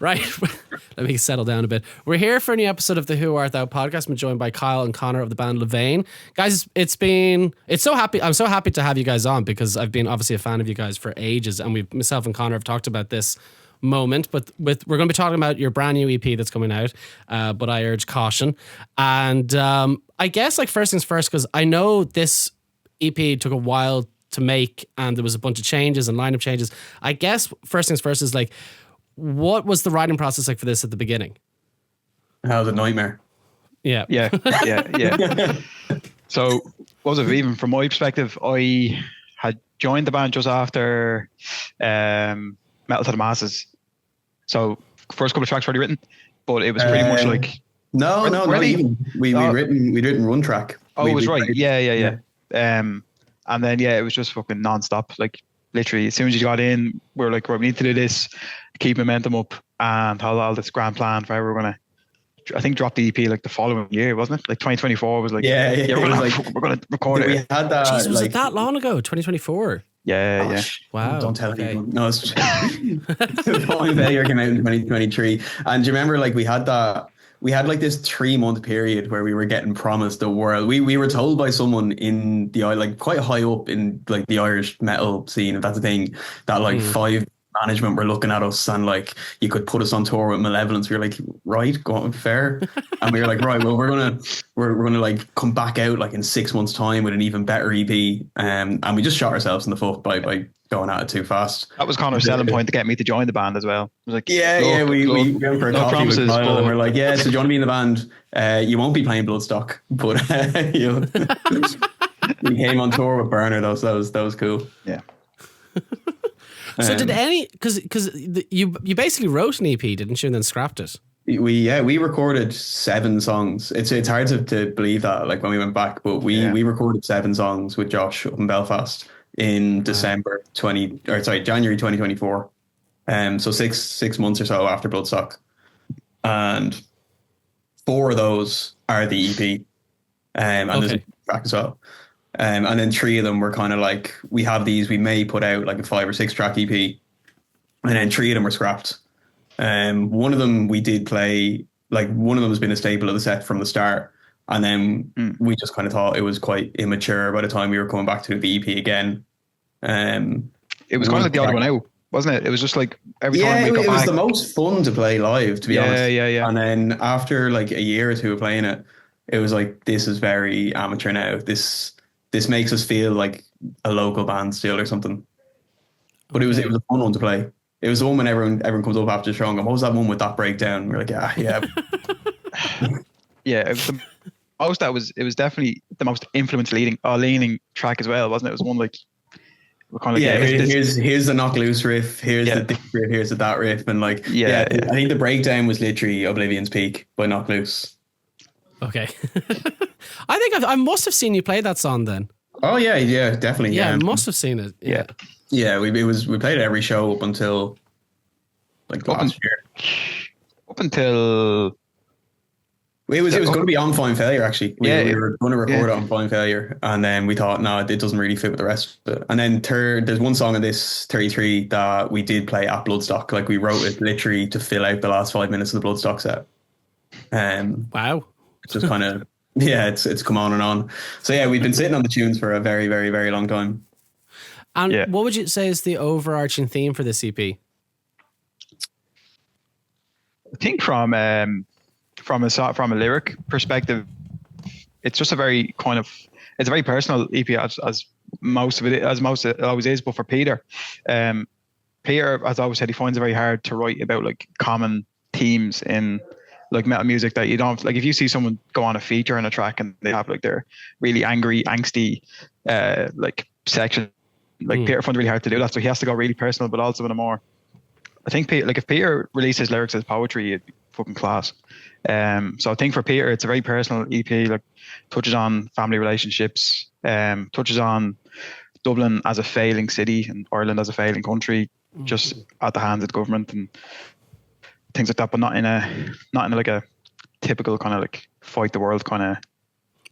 Right. Let me settle down a bit. We're here for a new episode of the Who Art Thou podcast. I'm joined by Kyle and Conor of the band LaVein. Guys, I'm so happy to have you guys on because I've been obviously a fan of you guys for ages, and myself and Conor have talked about this moment, but we're going to be talking about your brand new EP that's coming out, but I urge caution. And I guess like first things first, because I know this EP took a while to make and there was a bunch of changes and lineup changes. I guess first things first is like, what was the writing process like for this at the beginning? That was a nightmare. Yeah. So what was it, even from my perspective, I had joined the band just after Metal to the Masses. So first couple of tracks already written, but it was pretty much like no, we'd written one track. Oh, it was right. Yeah. And then it was just fucking non-stop. Like literally, as soon as you got in, we were like, right, we need to do this, keep momentum up, and had all this grand plan for how we're gonna. I think drop the EP like the following year, wasn't it? Like 2024 was like we're gonna record it. We had that. Jeez, was it that long ago? 2024. Yeah. Wow. Don't tell people. No, it's Fine Failure came out in 2023. And do you remember like we had like this 3-month period where we were getting promised the world. We were told by someone in the like quite high up in like the Irish metal scene, if that's a thing, that like five management were looking at us and like you could put us on tour with Malevolence. We were like, right, go on, fair. And we were like, right, well we're gonna like come back out like in 6 months time with an even better EP. And we just shot ourselves in the foot by going at it too fast. That was Conor's selling point to get me to join the band as well. It was like, we went for a coffee with Kyle and we're like, so do you want to be in the band? You won't be playing Bloodstock, but we came on tour with Burner though, so that was cool. Yeah. So did because you basically wrote an EP, didn't you, and then scrapped it? We recorded 7 songs. It's hard to believe that like when we went back, but we recorded 7 songs with Josh up in Belfast in January 2024. So six months or so after Bloodstock, and 4 of those are the EP, and there's a track as well. And then 3 of them were kind of like, we have these, we may put out like a 5 or 6 track EP, and then 3 of them were scrapped. One of them we did play, like one of them has been a staple of the set from the start. And then we just kind of thought it was quite immature by the time we were coming back to do the EP again. It was kind of like the other one out, wasn't it? It was just like every time we got back. It was the most fun to play live, to be honest. Yeah. And then after like a year or 2 of playing it, it was like, this is very amateur now. This makes us feel like a local band still or something. But it was a fun one to play. It was the one when everyone comes up after the show and goes, what was that one with that breakdown? We're like, yeah. Yeah, it was definitely the most influence leaning track as well, wasn't it? It was one like we're kind of here's the knock loose riff, here's the this riff, here's the that riff, and like I think the breakdown was literally Oblivion's Peak by Knock Loose. Okay. I think I must have seen you play that song then. Oh yeah, definitely. Yeah, I must have seen it. Yeah. We played it every show up until like last year. Up until it was going to be on Fine Failure actually. We were going to record it on Fine Failure, and then we thought, no, it doesn't really fit with the rest of it. And then there's one song in this 33 that we did play at Bloodstock. Like we wrote it literally to fill out the last 5 minutes of the Bloodstock set. Wow. It's just kind of it's come on and on. So we've been sitting on the tunes for a very, very, very long time. And what would you say is the overarching theme for this EP? I think from a lyric perspective, it's just a very it's a very personal EP as most it always is. But for Peter as I always said, he finds it very hard to write about like common themes in like metal music that you don't like. If you see someone go on a feature in a track and they have like their really angry, angsty like section, like Peter finds it really hard to do that, so he has to go really personal, but also in a more, I think if Peter released his lyrics as poetry, it'd be fucking class. So I think for Peter it's a very personal EP, like touches on family relationships, touches on Dublin as a failing city and Ireland as a failing country, just at the hands of the government and things like that, but not in like a typical kind of like fight the world kind of.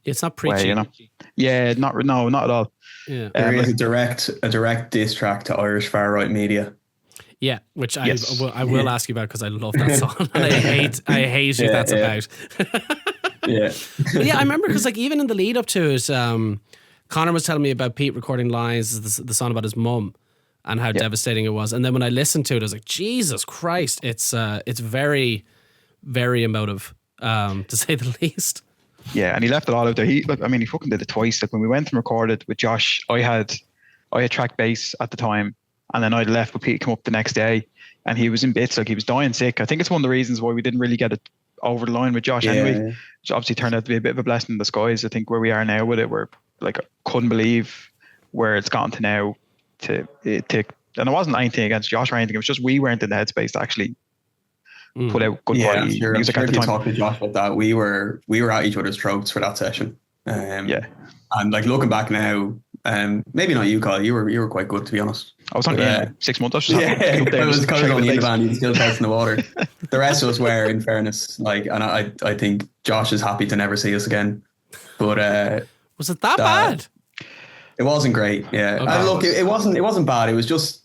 It's not preachy, way, you know. Yeah, not at all. Yeah, there is a direct diss track to Irish far right media. Yeah, which Yes. I will ask you about because I love that song and I hate who that's about. Yeah. But yeah, I remember because like even in the lead up to it, Connor was telling me about Pete recording Lines, the song about his mum, and how devastating it was. And then when I listened to it, I was like, Jesus Christ, it's very, very emotive, to say the least. Yeah, and he left it all out there. He fucking did it twice. Like when we went and recorded with Josh, I had track bass at the time, and then I left with Pete, come up the next day, and he was in bits, like he was dying sick. I think it's one of the reasons why we didn't really get it over the line with Josh anyway, which obviously turned out to be a bit of a blessing in disguise. I think where we are now with it, we're like, couldn't believe where it's gotten to now. And it wasn't anything against Josh or anything. It was just we weren't in the headspace to actually put out good quality music at the time. Talk to Josh about that. We were at each other's throats for that session. And like looking back now, maybe not you, Kyle. You were quite good, to be honest. I was only 6 months. I was just it was because only in the band. You still testing the water. The rest of us were, in fairness, like, and I think Josh is happy to never see us again. But was it that bad? It wasn't great. Yeah, okay. Look, it wasn't bad. It was just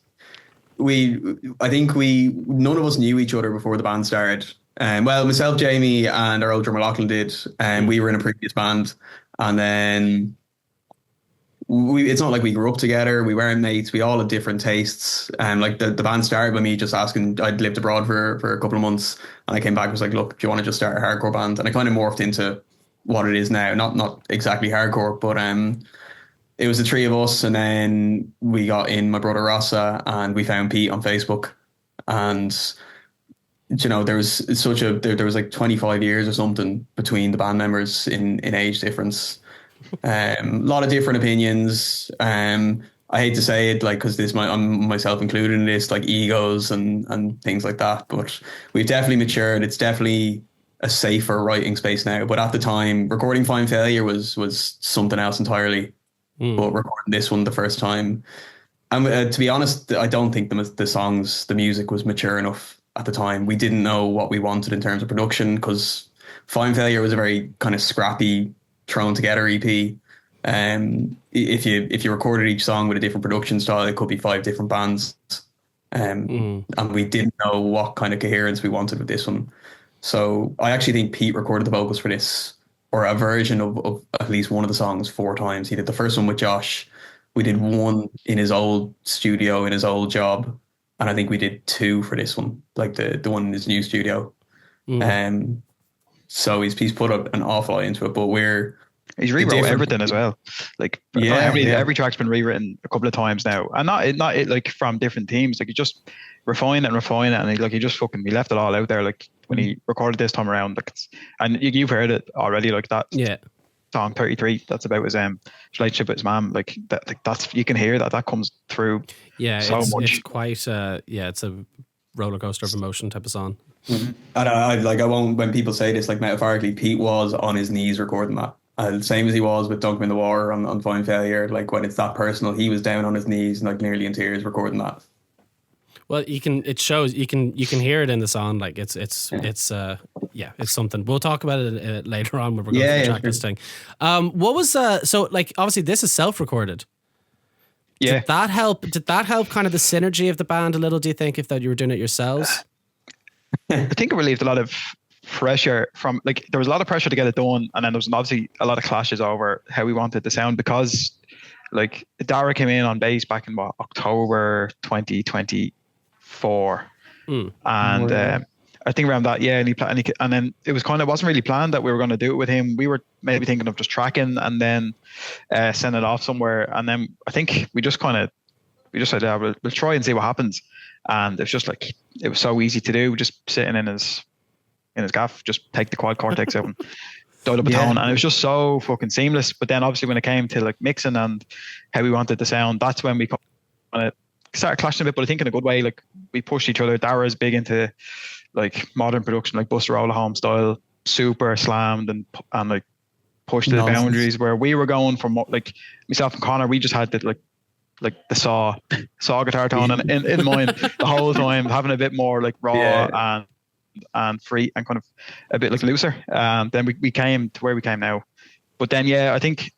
I think none of us knew each other before the band started. Well, myself, Jamie, and our old drummer Lachlan did, and we were in a previous band, and then. It's not like we grew up together. We weren't mates. We all had different tastes. And like the band started with me just asking. I'd lived abroad for a couple of months, and I came back and was like, "Look, do you want to just start a hardcore band?" And I kind of morphed into what it is now. Not exactly hardcore, but it was the three of us, and then we got in my brother Rossa, and we found Pete on Facebook, and there was there was like 25 years or something between the band members in age difference. A lot of different opinions. I hate to say it, like, because I'm myself included in this, like egos and things like that. But we've definitely matured. It's definitely a safer writing space now. But at the time, recording Fine Failure was something else entirely. But recording this one the first time, and to be honest, I don't think the music was mature enough at the time. We didn't know what we wanted in terms of production, because Fine Failure was a very kind of scrappy, thrown together EP. If you recorded each song with a different production style, it could be 5 different bands. And we didn't know what kind of coherence we wanted with this one. So I actually think Pete recorded the vocals for this, or a version of at least one of the songs, 4 times. He did the first one with Josh. We did one in his old studio, in his old job. And I think we did 2 for this one, like the one in his new studio. So he's put up an awful lot into it, but he's rewrote everything as well. Like every track's been rewritten a couple of times now, and not like from different teams. Like he just refine it, and he just fucking left it all out there. Like when he recorded this time around, like and you've heard it already. Like that song 33, that's about his relationship with his mom. Like that's you can hear that comes through. Yeah, so much. It's quite it's a roller coaster of emotion type of song. And I won't, when people say this, like metaphorically, Pete was on his knees recording that. Same as he was with Dunk Me in the Water on Fine Failure. Like when it's that personal, he was down on his knees and like nearly in tears recording that. Well, you can hear it in the song. Like it's something. We'll talk about it later on when we're going through the track listing. What was so like? Obviously, this is self-recorded. Yeah. Did that help? Did that help kind of the synergy of the band a little? Do you think if that you were doing it yourselves? I think it relieved a lot of pressure from, like, there was a lot of pressure to get it done, and then there was obviously a lot of clashes over how we wanted the sound, because like Dara came in on bass back in October 2024, and I think around that, and then it was it wasn't really planned that we were going to do it with him. We were maybe thinking of just tracking and then send it off somewhere, and then I think we just said, we'll try and see what happens. And it's just like, it was so easy to do, just sitting in his gaff, just take the quad cortex out and dial up a tone, and it was just so fucking seamless. But then obviously when it came to like mixing and how we wanted the sound, that's when we kind of started clashing a bit, but I think in a good way. Like we pushed each other. Dara's big into like modern production, like Buster Roller Home style, super slammed and like pushed the boundaries, where we were going from, like myself and Connor, we just had to like the saw guitar tone in mind the whole time, having a bit more like raw and free and kind of a bit like looser. Then we came to where we came now. But then I think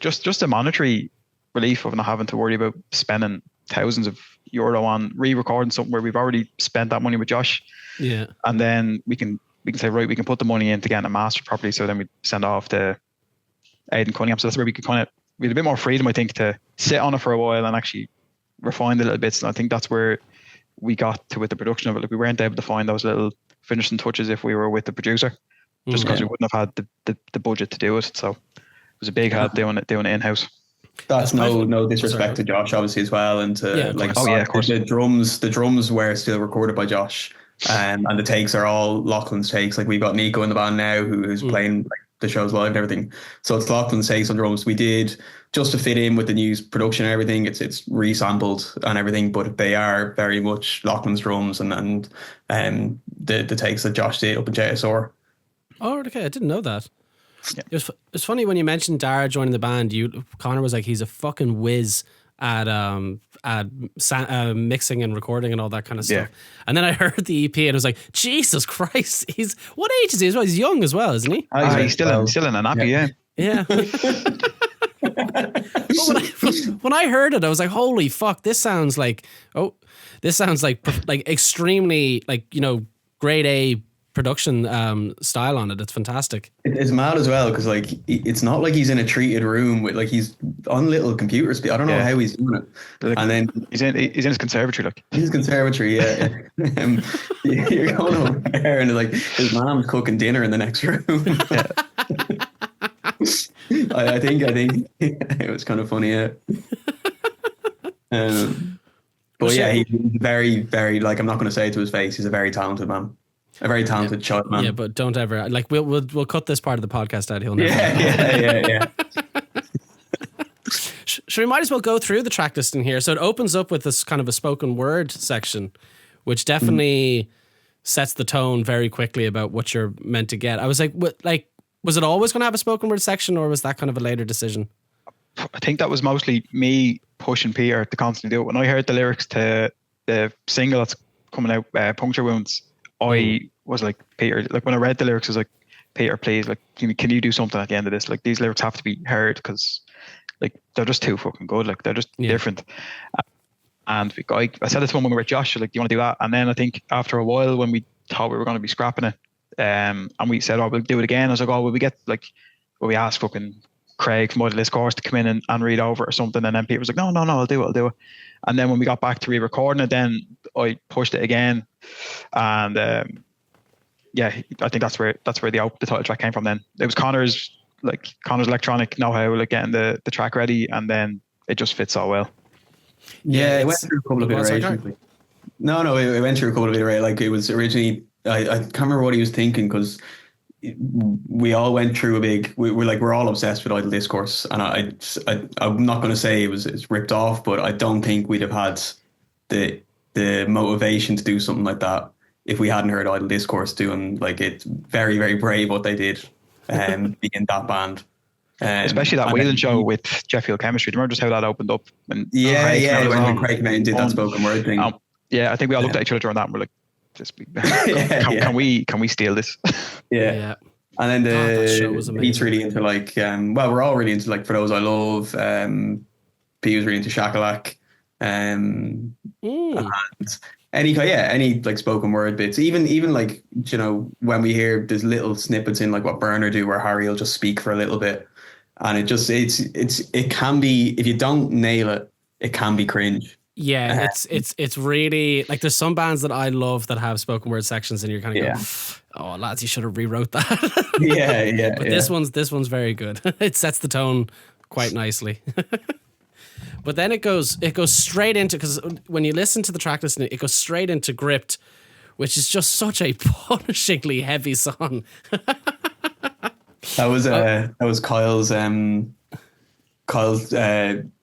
just a monetary relief of not having to worry about spending thousands of euro on re-recording something where we've already spent that money with Josh. Yeah. And then we can say, right, we can put the money in to get it mastered properly. So then we send off to Aidan Cunningham. So that's where we could we had a bit more freedom, I think, to sit on it for a while and actually refine the little bits. And I think that's where we got to with the production of it. Like, we weren't able to find those little finishing touches if we were with the producer, just because we wouldn't have had the budget to do it. So it was a big help doing it in-house. That's no disrespect to Josh, obviously, as well, and to of course. The drums were still recorded by Josh, and the takes are all Lachlan's takes. Like, we've got Nico in the band now who's playing like the shows live and everything. So it's Lachlan's takes on drums. We did just to fit in with the new production and everything. It's resampled and everything, but they are very much Lachlan's drums and the takes that Josh did up in JSR. Oh, okay, I didn't know that. Yeah. It's funny when you mentioned Dara joining the band. Conor was like, he's a fucking whiz at mixing and recording and all that kind of stuff. And then I heard the EP and I was like, Jesus Christ, what age is he as well? He's young as well, isn't he? He's still in an nappy, yeah. When I heard it, I was like, holy fuck, this sounds like extremely, like, you know, grade A production style on it. It's fantastic. It's mad as well because, like, it's not like he's in a treated room with, like, he's on little computers. I don't know how he's doing it. Like, and then he's in his conservatory. Like, his conservatory, yeah. You're going over there and, like, his mom's cooking dinner in the next room. I think it was kind of funny. Yeah. But yeah, he's very, very, like, I'm not going to say it to his face, he's a very talented man. A very talented child man. Yeah, but don't ever, like, we'll cut this part of the podcast out. He'll never. Yeah. So we might as well go through the track listing here. So it opens up with this kind of a spoken word section, which definitely sets the tone very quickly about what you're meant to get. I was like, was it always going to have a spoken word section, or was that kind of a later decision? I think that was mostly me pushing Peter to constantly do it. When I heard the lyrics to the single that's coming out, Puncture Wounds, I was like, Peter, like, when I read the lyrics, I was like, Peter, please, like, can you do something at the end of this? Like, these lyrics have to be heard because, like, they're just too fucking good. Like, they're just different. And I said it to him when we were with Josh, like, do you want to do that? And then I think after a while, when we thought we were going to be scrapping it, and we said, oh, we'll do it again. I was like, oh, will we get, like, we asked fucking Craig from Model Course to come in and read over or something. And then Peter was like, no, I'll do it. And then when we got back to re-recording it, then I pushed it again. And I think that's where the title track came from then. It was Conor's electronic know-how, like, getting the track ready, and then it just fits so well. Yeah, it went through a couple of iterations. No, it went through a couple of iterations. Like, it was originally, I can't remember what he was thinking, because we all went through we're all obsessed with Idle Discourse, and I'm not going to say it's ripped off, but I don't think we'd have had the motivation to do something like that if we hadn't heard Idle Discourse doing, like, it's very, very brave what they did, being in that band. Especially that Whelan show with Jet Fuel Chemistry. Do you remember just how that opened up? When Craig came and did that spoken word thing. I think we all looked at each other during that and we're like, can we steal this? Yeah. And then Pete's really into, like, we're all really into, like, For Those I Love. Pete was really into Shakalak. And any like spoken word bits, even like, you know, when we hear there's little snippets in, like, what Burner do, where Harry will just speak for a little bit, and it can be, if you don't nail it can be cringe. Yeah, it's really, like, there's some bands that I love that have spoken word sections, and you're kind of going, oh, lads, you should have rewrote that. But this one's very good. It sets the tone quite nicely. But then it goes straight into, because when you listen to the track listing, it goes straight into Gripped, which is just such a punishingly heavy song. That was Kyle's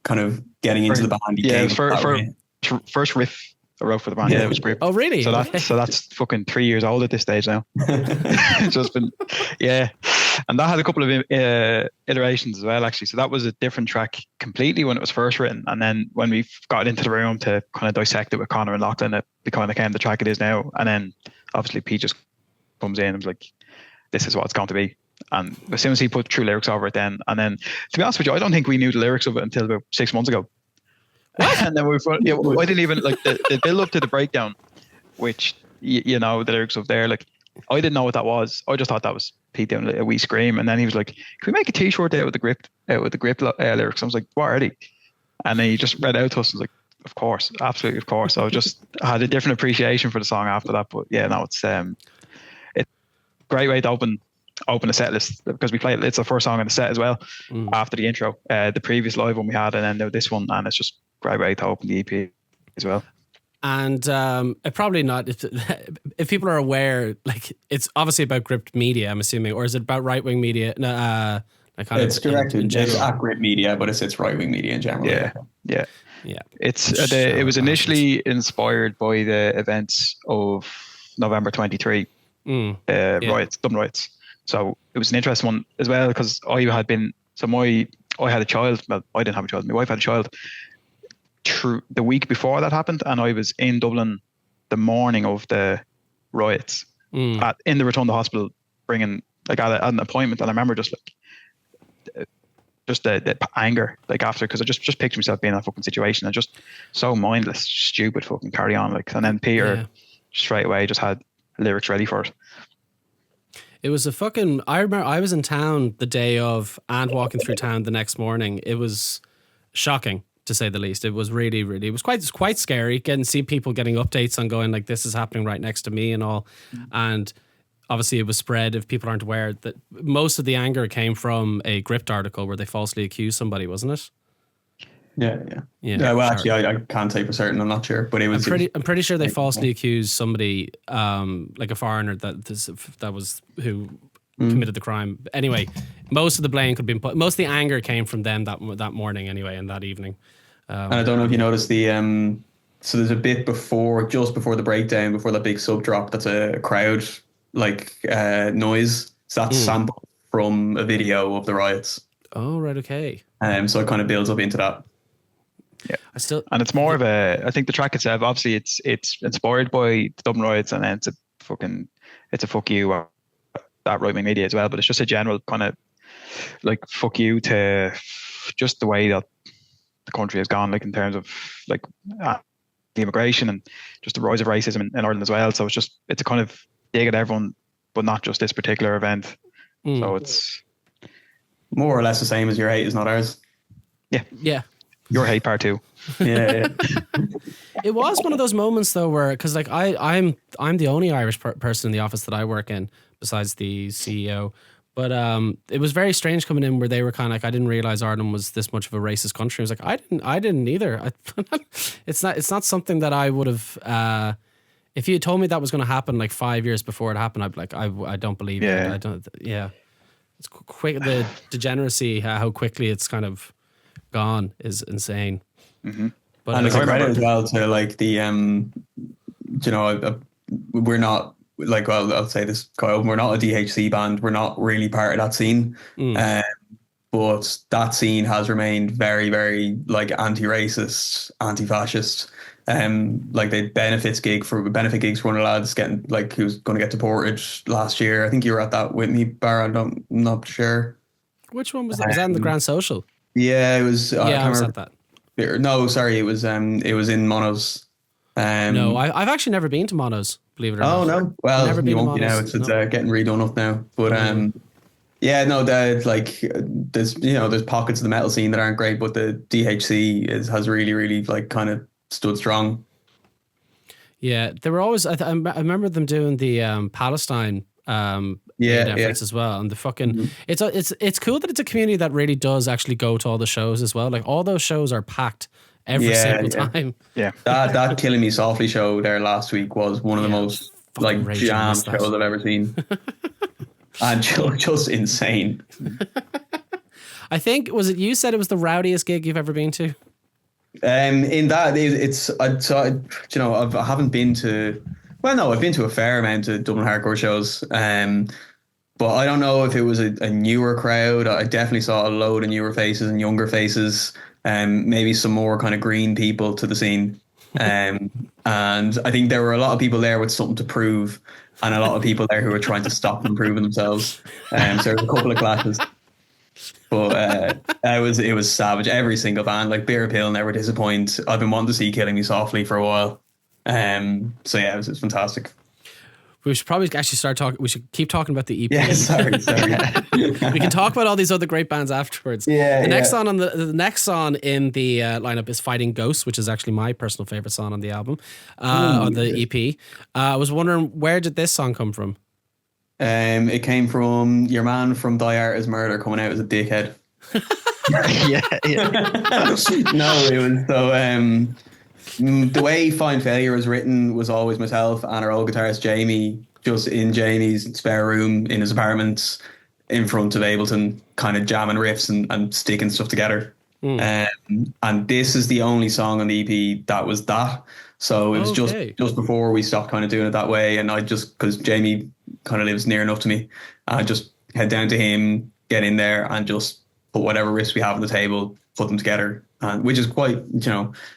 kind of getting into the band. First riff I wrote for the band. Yeah, it was Gripped. Oh, really? So that's fucking 3 years old at this stage now. It's just been, and that had a couple of iterations as well, actually. So that was a different track completely when it was first written, and then when we got into the room to kind of dissect it with Conor and Lachlan, it kind of became the track it is now. And then obviously Pete just comes in and was like, this is what it's going to be. And as soon as he put true lyrics over it, then to be honest with you, I don't think we knew the lyrics of it until about 6 months ago. And then I didn't even like the build up to the breakdown, which you know the lyrics of there. Like I didn't know what that was. I just thought that was Pete doing a wee scream, and then he was like, "Can we make a T-shirt out with the grip lyrics?" I was like, "What are they?" And then he just read out to us and was like, "Of course, absolutely, of course." So I just had a different appreciation for the song after that. But yeah, no, it's a great way to open a set list because we played. It's the first song in the set as well after the intro. The previous live one we had, and then now this one, and it's just a great way to open the EP as well. And it probably not if people are aware, like it's obviously about Gripped Media, I'm assuming, or is it about right wing media? It's directed at Gripped Media, but it's right wing media in general. Yeah. It's it was initially inspired by the events of November 23 riots, Dublin riots. So it was an interesting one as well because I had a child. Well, I didn't have a child. My wife had a child. Through the week before that happened, and I was in Dublin the morning of the riots in the Rotunda Hospital, bringing like I had an appointment, and I remember just the anger like after because I just pictured myself being in that fucking situation and just so mindless, stupid, fucking carry on like. And then Peter straight away just had lyrics ready for it. It was a fucking. I remember I was in town the day of and walking through town the next morning. It was shocking, to say the least. It was really, really, it was quite scary see people getting updates on going like this is happening right next to me and all. And obviously it was spread, if people aren't aware, that most of the anger came from a Gripped article where they falsely accused somebody, wasn't it? Yeah. Well, actually, I can't say for certain. I'm not sure, but I'm pretty sure they falsely accused somebody, like a foreigner that was who committed the crime. Anyway, most of the blame could be put. Most of the anger came from them that morning, anyway, and that evening. And I don't know if you noticed so there's a bit just before the breakdown, before that big sub drop. That's a crowd noise. So that's sampled from a video of the riots. Oh right, okay. So it kind of builds up into that. Yeah, and it's more of I think the track itself, obviously, it's inspired by the Dublin riots, and then it's a fuck you that right wing media as well. But it's just a general kind of like fuck you to just the way that the country has gone, like in terms of like the immigration and just the rise of racism in Ireland as well. So it's a kind of dig at everyone, but not just this particular event. So it's more or less the same as your hate is not ours. Yeah. Your hate part 2. Yeah. It was one of those moments though where, because like I'm the only Irish person in the office that I work in besides the CEO, but it was very strange coming in where they were kind of like, I didn't realize Ireland was this much of a racist country. I was like, I didn't either. It's not something that I would have. If you had told me that was going to happen like 5 years before it happened, I'd be like, I don't believe it. I don't. Yeah, it's quick. The degeneracy, how quickly it's kind of gone is insane. Mm-hmm. But and it's a credit as well to like the we're not like, well, I'll say this, Kyle, we're not a DHC band, we're not really part of that scene, but that scene has remained very, very like anti-racist, anti-fascist. Like the benefit gigs for one of the lads getting like who's going to get deported last year. I think you were at that with me, Bar. I'm not sure. Which one was that? Was that in the Grand Social? Yeah, it was. I was at that. No, sorry, it was in Mono's. No, I've actually never been to Mono's. Believe it or not. Oh no, well, never you won't be now. It's getting redone up now. But yeah, no, that like there's pockets of the metal scene that aren't great, but the DHC has really, really like kind of stood strong. Yeah, they were always. I remember them doing the Palestine. Efforts as well, and the fucking it's cool that it's a community that really does actually go to all the shows as well. Like all those shows are packed every single time. Yeah, that Killing Me Softly show there last week was one of the most like jammed shows I've ever seen, and just insane. I think you said it was the rowdiest gig you've ever been to. In that I haven't been to. Well, no, I've been to a fair amount of Dublin hardcore shows, but I don't know if it was a newer crowd. I definitely saw a load of newer faces and younger faces, maybe some more kind of green people to the scene. And I think there were a lot of people there with something to prove, and a lot of people there who were trying to stop them proving themselves. So there was a couple of classes. But it was savage. Every single band, like Bitter Pill, Never Disappoint. I've been wanting to see Killing Me Softly for a while. So yeah, it was fantastic. We should probably actually start talking. We should keep talking about the EP. Yeah, sorry. We can talk about all these other great bands afterwards. Yeah, the next song on the next song in the lineup is Fighting Ghosts, which is actually my personal favorite song on the album, on the EP. I was wondering, where did this song come from? It came from your man from Die Art is Murder coming out as a dickhead. yeah. No, it was so. The way Fine Failure was written was always myself and our old guitarist Jamie, just in Jamie's spare room in his apartment in front of Ableton, kind of jamming riffs and sticking stuff together. And this is the only song on the EP that was that. So it was just before we stopped kind of doing it that way. And I just, because Jamie kind of lives near enough to me, I just head down to him, get in there and just put whatever riffs we have on the table, put them together. Which is quite,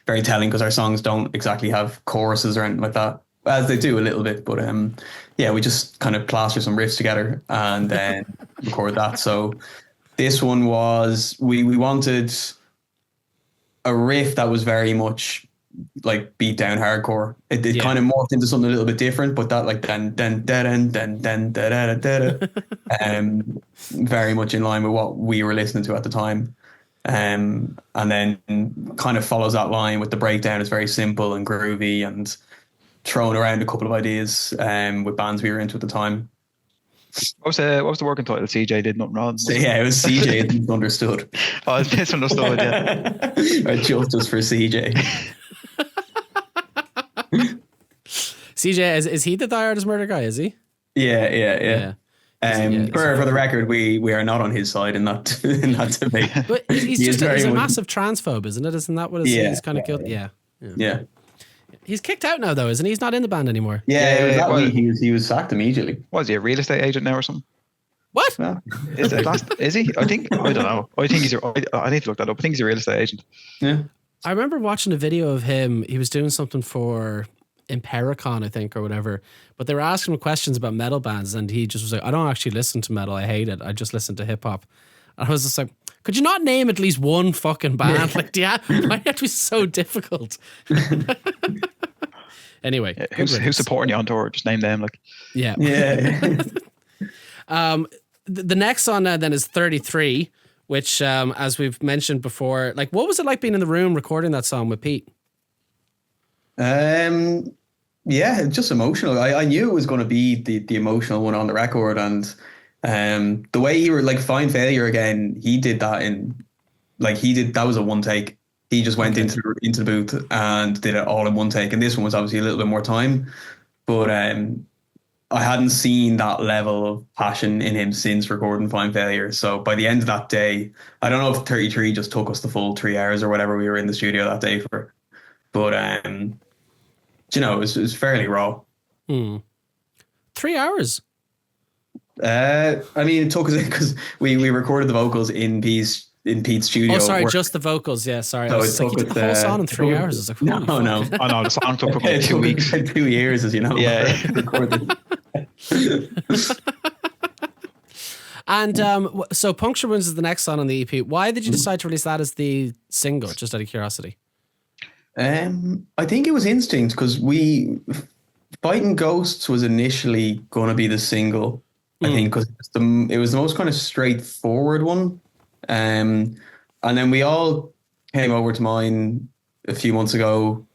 very telling because our songs don't exactly have choruses or anything like that, as they do a little bit. But yeah, we just kind of plaster some riffs together and then record that. So this one was, we wanted a riff that was very much like beat down hardcore. It kind of morphed into something a little bit different, but that like very much in line with what we were listening to at the time. And then kind of follows that line with the breakdown. It's very simple and groovy and throwing around a couple of ideas with bands we were into at the time. What was the working title? CJ Did Nothing Wrong. So yeah, it was CJ Misunderstood. Oh, it's misunderstood, yeah. Or Justice for CJ. CJ, is he the Die Artist Murder guy, is he? Yeah. For the record, we are not on his side in that debate. But he's a massive transphobe, isn't it? Isn't that what he's kind of guilty? Yeah. He's kicked out now, though, isn't he? He's not in the band anymore. Yeah, it was that week. He was sacked immediately. Was he a real estate agent now or something? What? Yeah. Is he? I don't know. I need to look that up. I think he's a real estate agent. Yeah. I remember watching a video of him. He was doing something for Impericon, I think, or whatever. But they were asking him questions about metal bands, and he just was like, I don't actually listen to metal. I hate it. I just listen to hip hop. And I was just like, could you not name at least one fucking band? Like, why do you have to be so difficult? Anyway. Who's supporting you on tour? Just name them. Like, yeah. The next song then is 33, which, as we've mentioned before, like, what was it like being in the room recording that song with Pete? Yeah, just emotional. I knew it was going to be the emotional one on the record, and the way he were like Fine Failure again, he did that that was a one take. He just went into the booth and did it all in one take, and this one was obviously a little bit more time, but I hadn't seen that level of passion in him since recording Fine Failure. So by the end of that day, I don't know if 33 just took us the full 3 hours or whatever we were in the studio that day for, but it was fairly raw. 3 hours. I mean, it took us because we recorded the vocals in Pete's studio. Oh, sorry, just the vocals. Yeah, sorry. So I was like, you did the whole song in 3 hours. I was like, no. I know the song took about 2 weeks. 2 years, as you know. Yeah. And so Puncture Wounds is the next song on the EP. Why did you decide to release that as the single? Just out of curiosity. I think it was instinct because Fighting Ghosts was initially going to be the single. I think because it was the most kind of straightforward one. And then we all came over to mine a few months ago,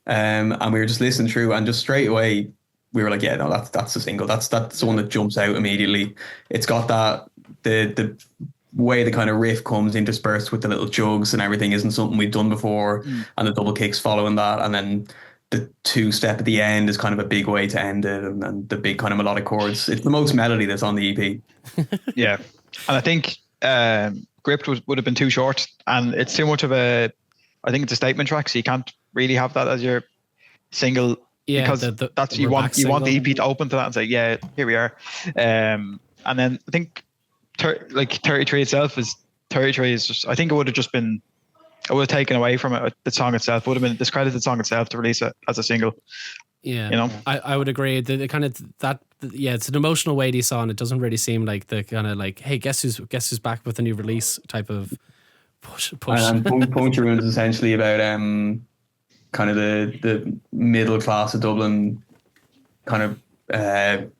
and we were just listening through, and just straight away we were like, yeah, no, that's the single. That's the one that jumps out immediately. It's got that the way the kind of riff comes interspersed with the little jugs and everything isn't something we've done before, and the double kicks following that, and then the 2-step at the end is kind of a big way to end it, and the big kind of melodic chords. It's the most melody that's on the EP. Yeah, and I think Gripped would have been too short, and it's too much of I think it's a statement track, so you can't really have that as your single. Yeah, because that's you want the EP to open to that and say, yeah, here we are. And then I think 33 itself is 33 is just, I think it would have just been, I would have taken away from it the song itself. Would have been discredited the song itself to release it as a single. Yeah, You know? I would agree. The kind of that, yeah, it's an emotional weighty song. It doesn't really seem like the kind of like, hey, guess who's back with a new release type of push. And Puncture Wounds is essentially about kind of the middle class of Dublin kind of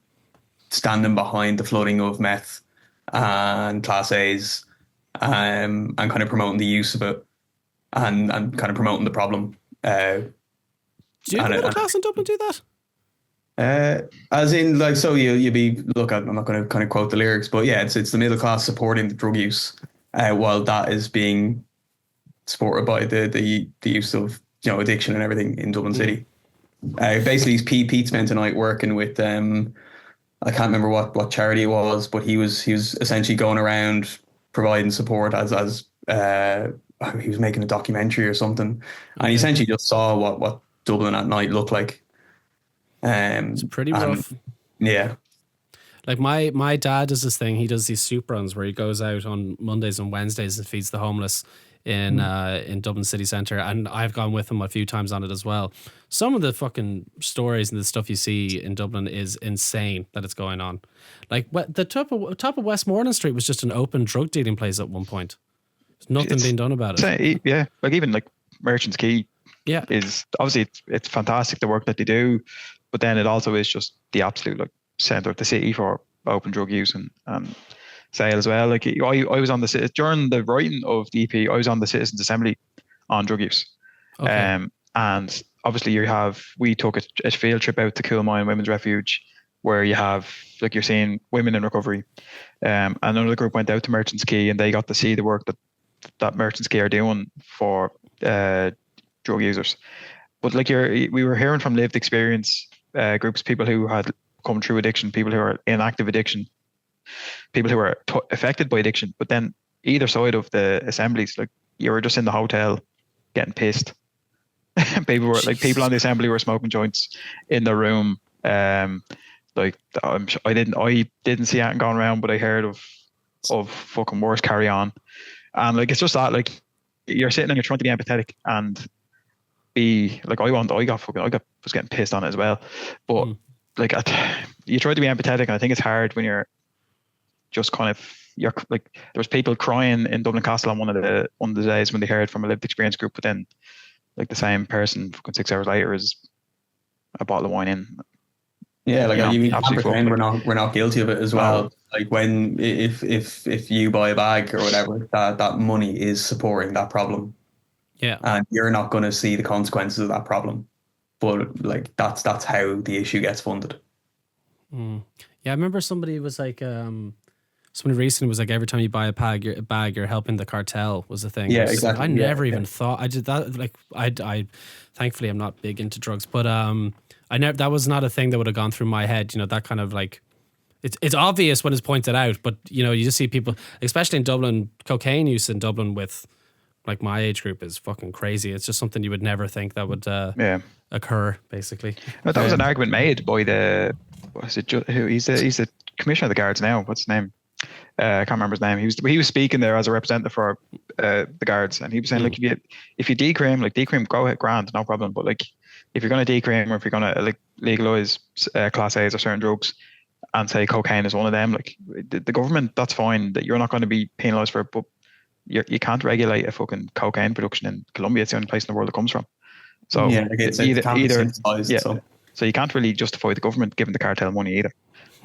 standing behind the flooding of meth and Class A's, and kind of promoting the use of it, and kind of promoting the problem. Do you have a middle class in Dublin do that? As in, like, so you be look. I'm not going to kind of quote the lyrics, but yeah, it's the middle class supporting the drug use, while that is being supported by the use of addiction and everything in Dublin City. Basically, Pete spent a night working with I can't remember what charity it was, but he was essentially going around providing support as he was making a documentary or something, and he essentially just saw what Dublin at night looked like. It's pretty rough. Yeah. Like my dad does this thing. He does these soup runs where he goes out on Mondays and Wednesdays and feeds the homeless in Dublin city centre, and I've gone with him a few times on it as well. Some of the fucking stories and the stuff you see in Dublin is insane that it's going on. Like the top of Westmoreland Street was just an open drug dealing place at one point. There's nothing being done about it. Yeah, like even like Merchants Quay. Yeah, is obviously it's fantastic the work that they do, but then it also is just the absolute like centre of the city for open drug use and sale as well. Like I was on during the writing of the EP, I was on the Citizens Assembly on drug use. Okay. And obviously we took a field trip out to Coolmine Women's Refuge, where you have like you're seeing women in recovery. And another group went out to Merchants Quay and they got to see the work that Merchants Quay are doing for drug users. But like we were hearing from lived experience groups, people who had come through addiction, people who are in active addiction, people who are affected by addiction. But then either side of the assemblies, like you were just in the hotel getting pissed. People on the assembly were smoking joints in their room. Like I didn't see it going around, but I heard of fucking worse carry on. And like it's just that like you're sitting and you're trying to be empathetic and be like I was getting pissed on it as well. But like you try to be empathetic, and I think it's hard when you're just kind of you're like there was people crying in Dublin Castle on one of the days when they heard from a lived experience group, but then like the same person fucking 6 hours later is a bottle of wine in. Yeah, like you can't absolutely pretend we're not guilty of it as well. Like when if you buy a bag or whatever, that money is supporting that problem. Yeah, and you're not going to see the consequences of that problem. But like that's how the issue gets funded. Yeah, I remember somebody was like, somebody recently was like, every time you buy a bag, you're helping the cartel was the thing. Yeah, exactly. I never even thought I did that. Like I thankfully I'm not big into drugs, but that was not a thing that would have gone through my head. You know, that kind of like, it's obvious when it's pointed out, but you know, you just see people, especially in Dublin, cocaine use in Dublin with like my age group is fucking crazy. It's just something you would never think that would occur, basically. But that was an argument made by he's the commissioner of the guards now. What's his name? I can't remember his name. He was speaking there as a representative for the guards, and he was saying like if you decream, go ahead, grand, no problem. But like if you're going to decream or if you're going to like legalize Class A's or certain drugs and say cocaine is one of them, like the government, that's fine. That you're not going to be penalised for it, but you can't regulate a fucking cocaine production in Colombia. It's the only place in the world it comes from. So yeah, either. So you can't really justify the government giving the cartel money either.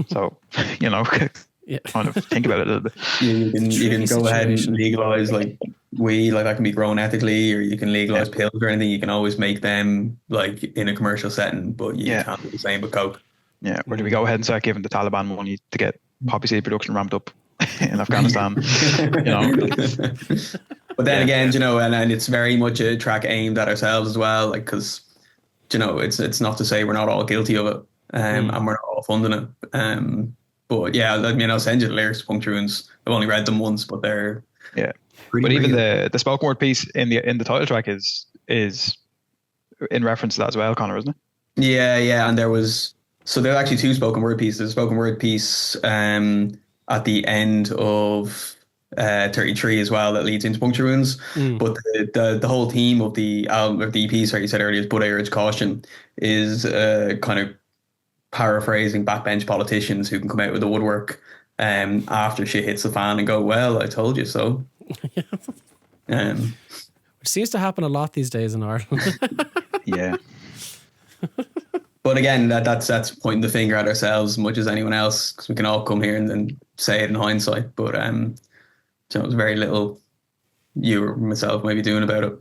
So you know, kind of think about it a little bit. You can go ahead and legalize like weed, like that can be grown ethically, or you can legalize pills or anything. You can always make them like in a commercial setting, but you can't do the same with coke. Yeah, or do we go ahead and start giving the Taliban money to get poppy seed production ramped up in Afghanistan? You know. But then again, you know, and it's very much a track aimed at ourselves as well, like because you know it's not to say we're not all guilty of it, and we're not all funding it. But yeah, I mean, I'll send you the lyrics to Puncture Wounds. I've only read them once, but they're But even the spoken word piece in the title track is in reference to that as well, Conor, isn't it? Yeah, and there are actually two spoken word pieces. There's a spoken word piece at the end of 33 as well that leads into Puncture Wounds. But the whole theme of the album, of the EP, sorry, you said earlier, is But I Urge Caution, is kind of paraphrasing backbench politicians who can come out with the woodwork after shit hits the fan and go, well, I told you so. Which seems to happen a lot these days in Ireland. Yeah. But again, that's pointing the finger at ourselves as much as anyone else, because we can all come here and then say it in hindsight. But there's very little you or myself might be doing about it.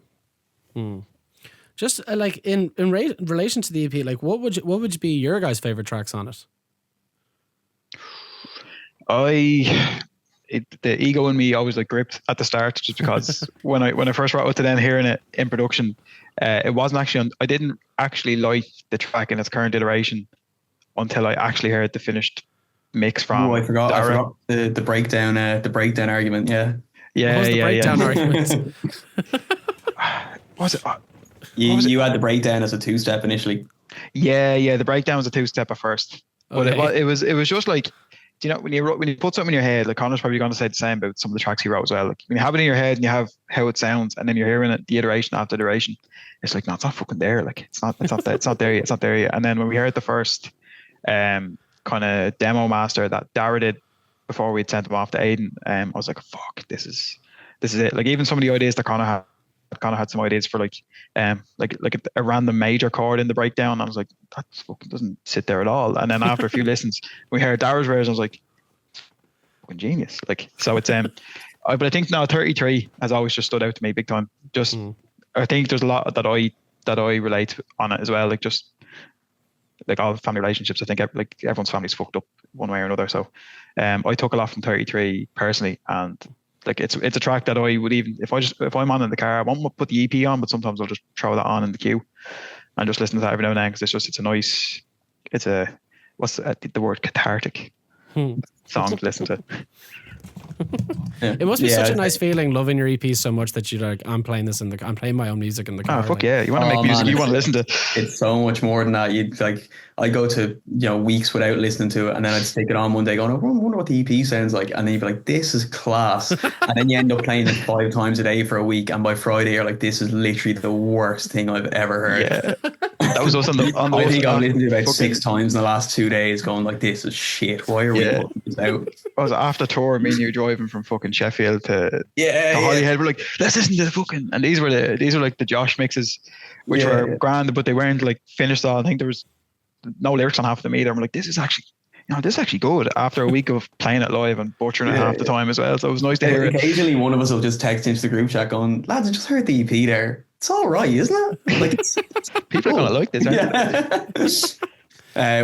Just like in relation to the EP, like what would be your guys' favorite tracks on it? The ego in me always like gripped at the start, just because when I first wrote it to them hearing it in production, it wasn't actually I didn't actually like the track in its current iteration until I actually heard the finished mix from. I forgot the breakdown argument. What was the breakdown argument? Was it? You had the breakdown as a 2-step initially. Yeah. The breakdown was a 2-step at first, but it was just like, you know, when you put something in your head, like Conor's probably going to say the same about some of the tracks he wrote as well. Like when you have it in your head and you have how it sounds, and then you're hearing it, the iteration after iteration, it's like, no, it's not fucking there. Like it's not there yet. And then when we heard the first kind of demo master that Dara did before we'd sent him off to Aiden, I was like, fuck, this is it. Like even some of the ideas that Conor had some ideas for like a random major chord in the breakdown. I was like, that fucking doesn't sit there at all. And then after a few listens, we heard Dara's version. I was like, fucking genius. Like, so it's but I think now 33 has always just stood out to me big time. Just I think there's a lot that I relate on it as well. Like just like all family relationships. I think like everyone's family's fucked up one way or another. So I took a lot from 33 personally, and like it's a track that I would, even if I'm on in the car, I won't put the EP on, but sometimes I'll just throw that on in the queue and just listen to that every now and then, because what's the word, cathartic song to listen to. It must be such a nice feeling loving your EP so much that you're like, I'm playing my own music in the car. Oh fuck yeah! You want to make music, you want to listen to. It's so much more than that. You'd like, I go to weeks without listening to it, and then I'd stick it on one day, going, I wonder what the EP sounds like, and then you'd be like, this is class, and then you end up playing it 5 times a day for a week, and by Friday you're like, this is literally the worst thing I've ever heard. Yeah, that was us on the. I think I've listened to it about 6 times in the last 2 days, going like, this is shit. Why are we putting this out? I was after tour, me and you driving from fucking Sheffield to Holyhead. We're like, let's listen to the fucking, and these were like the Josh mixes, which were grand, but they weren't like finished all. I think there was no lyrics on half of them either. I'm like, this is actually good after a week of playing it live and butchering it half the time as well. So it was nice to hear it. Occasionally one of us will just text into the group chat going, lads, I just heard the EP there. It's all right, isn't it? Like it's people are gonna like this, aren't they?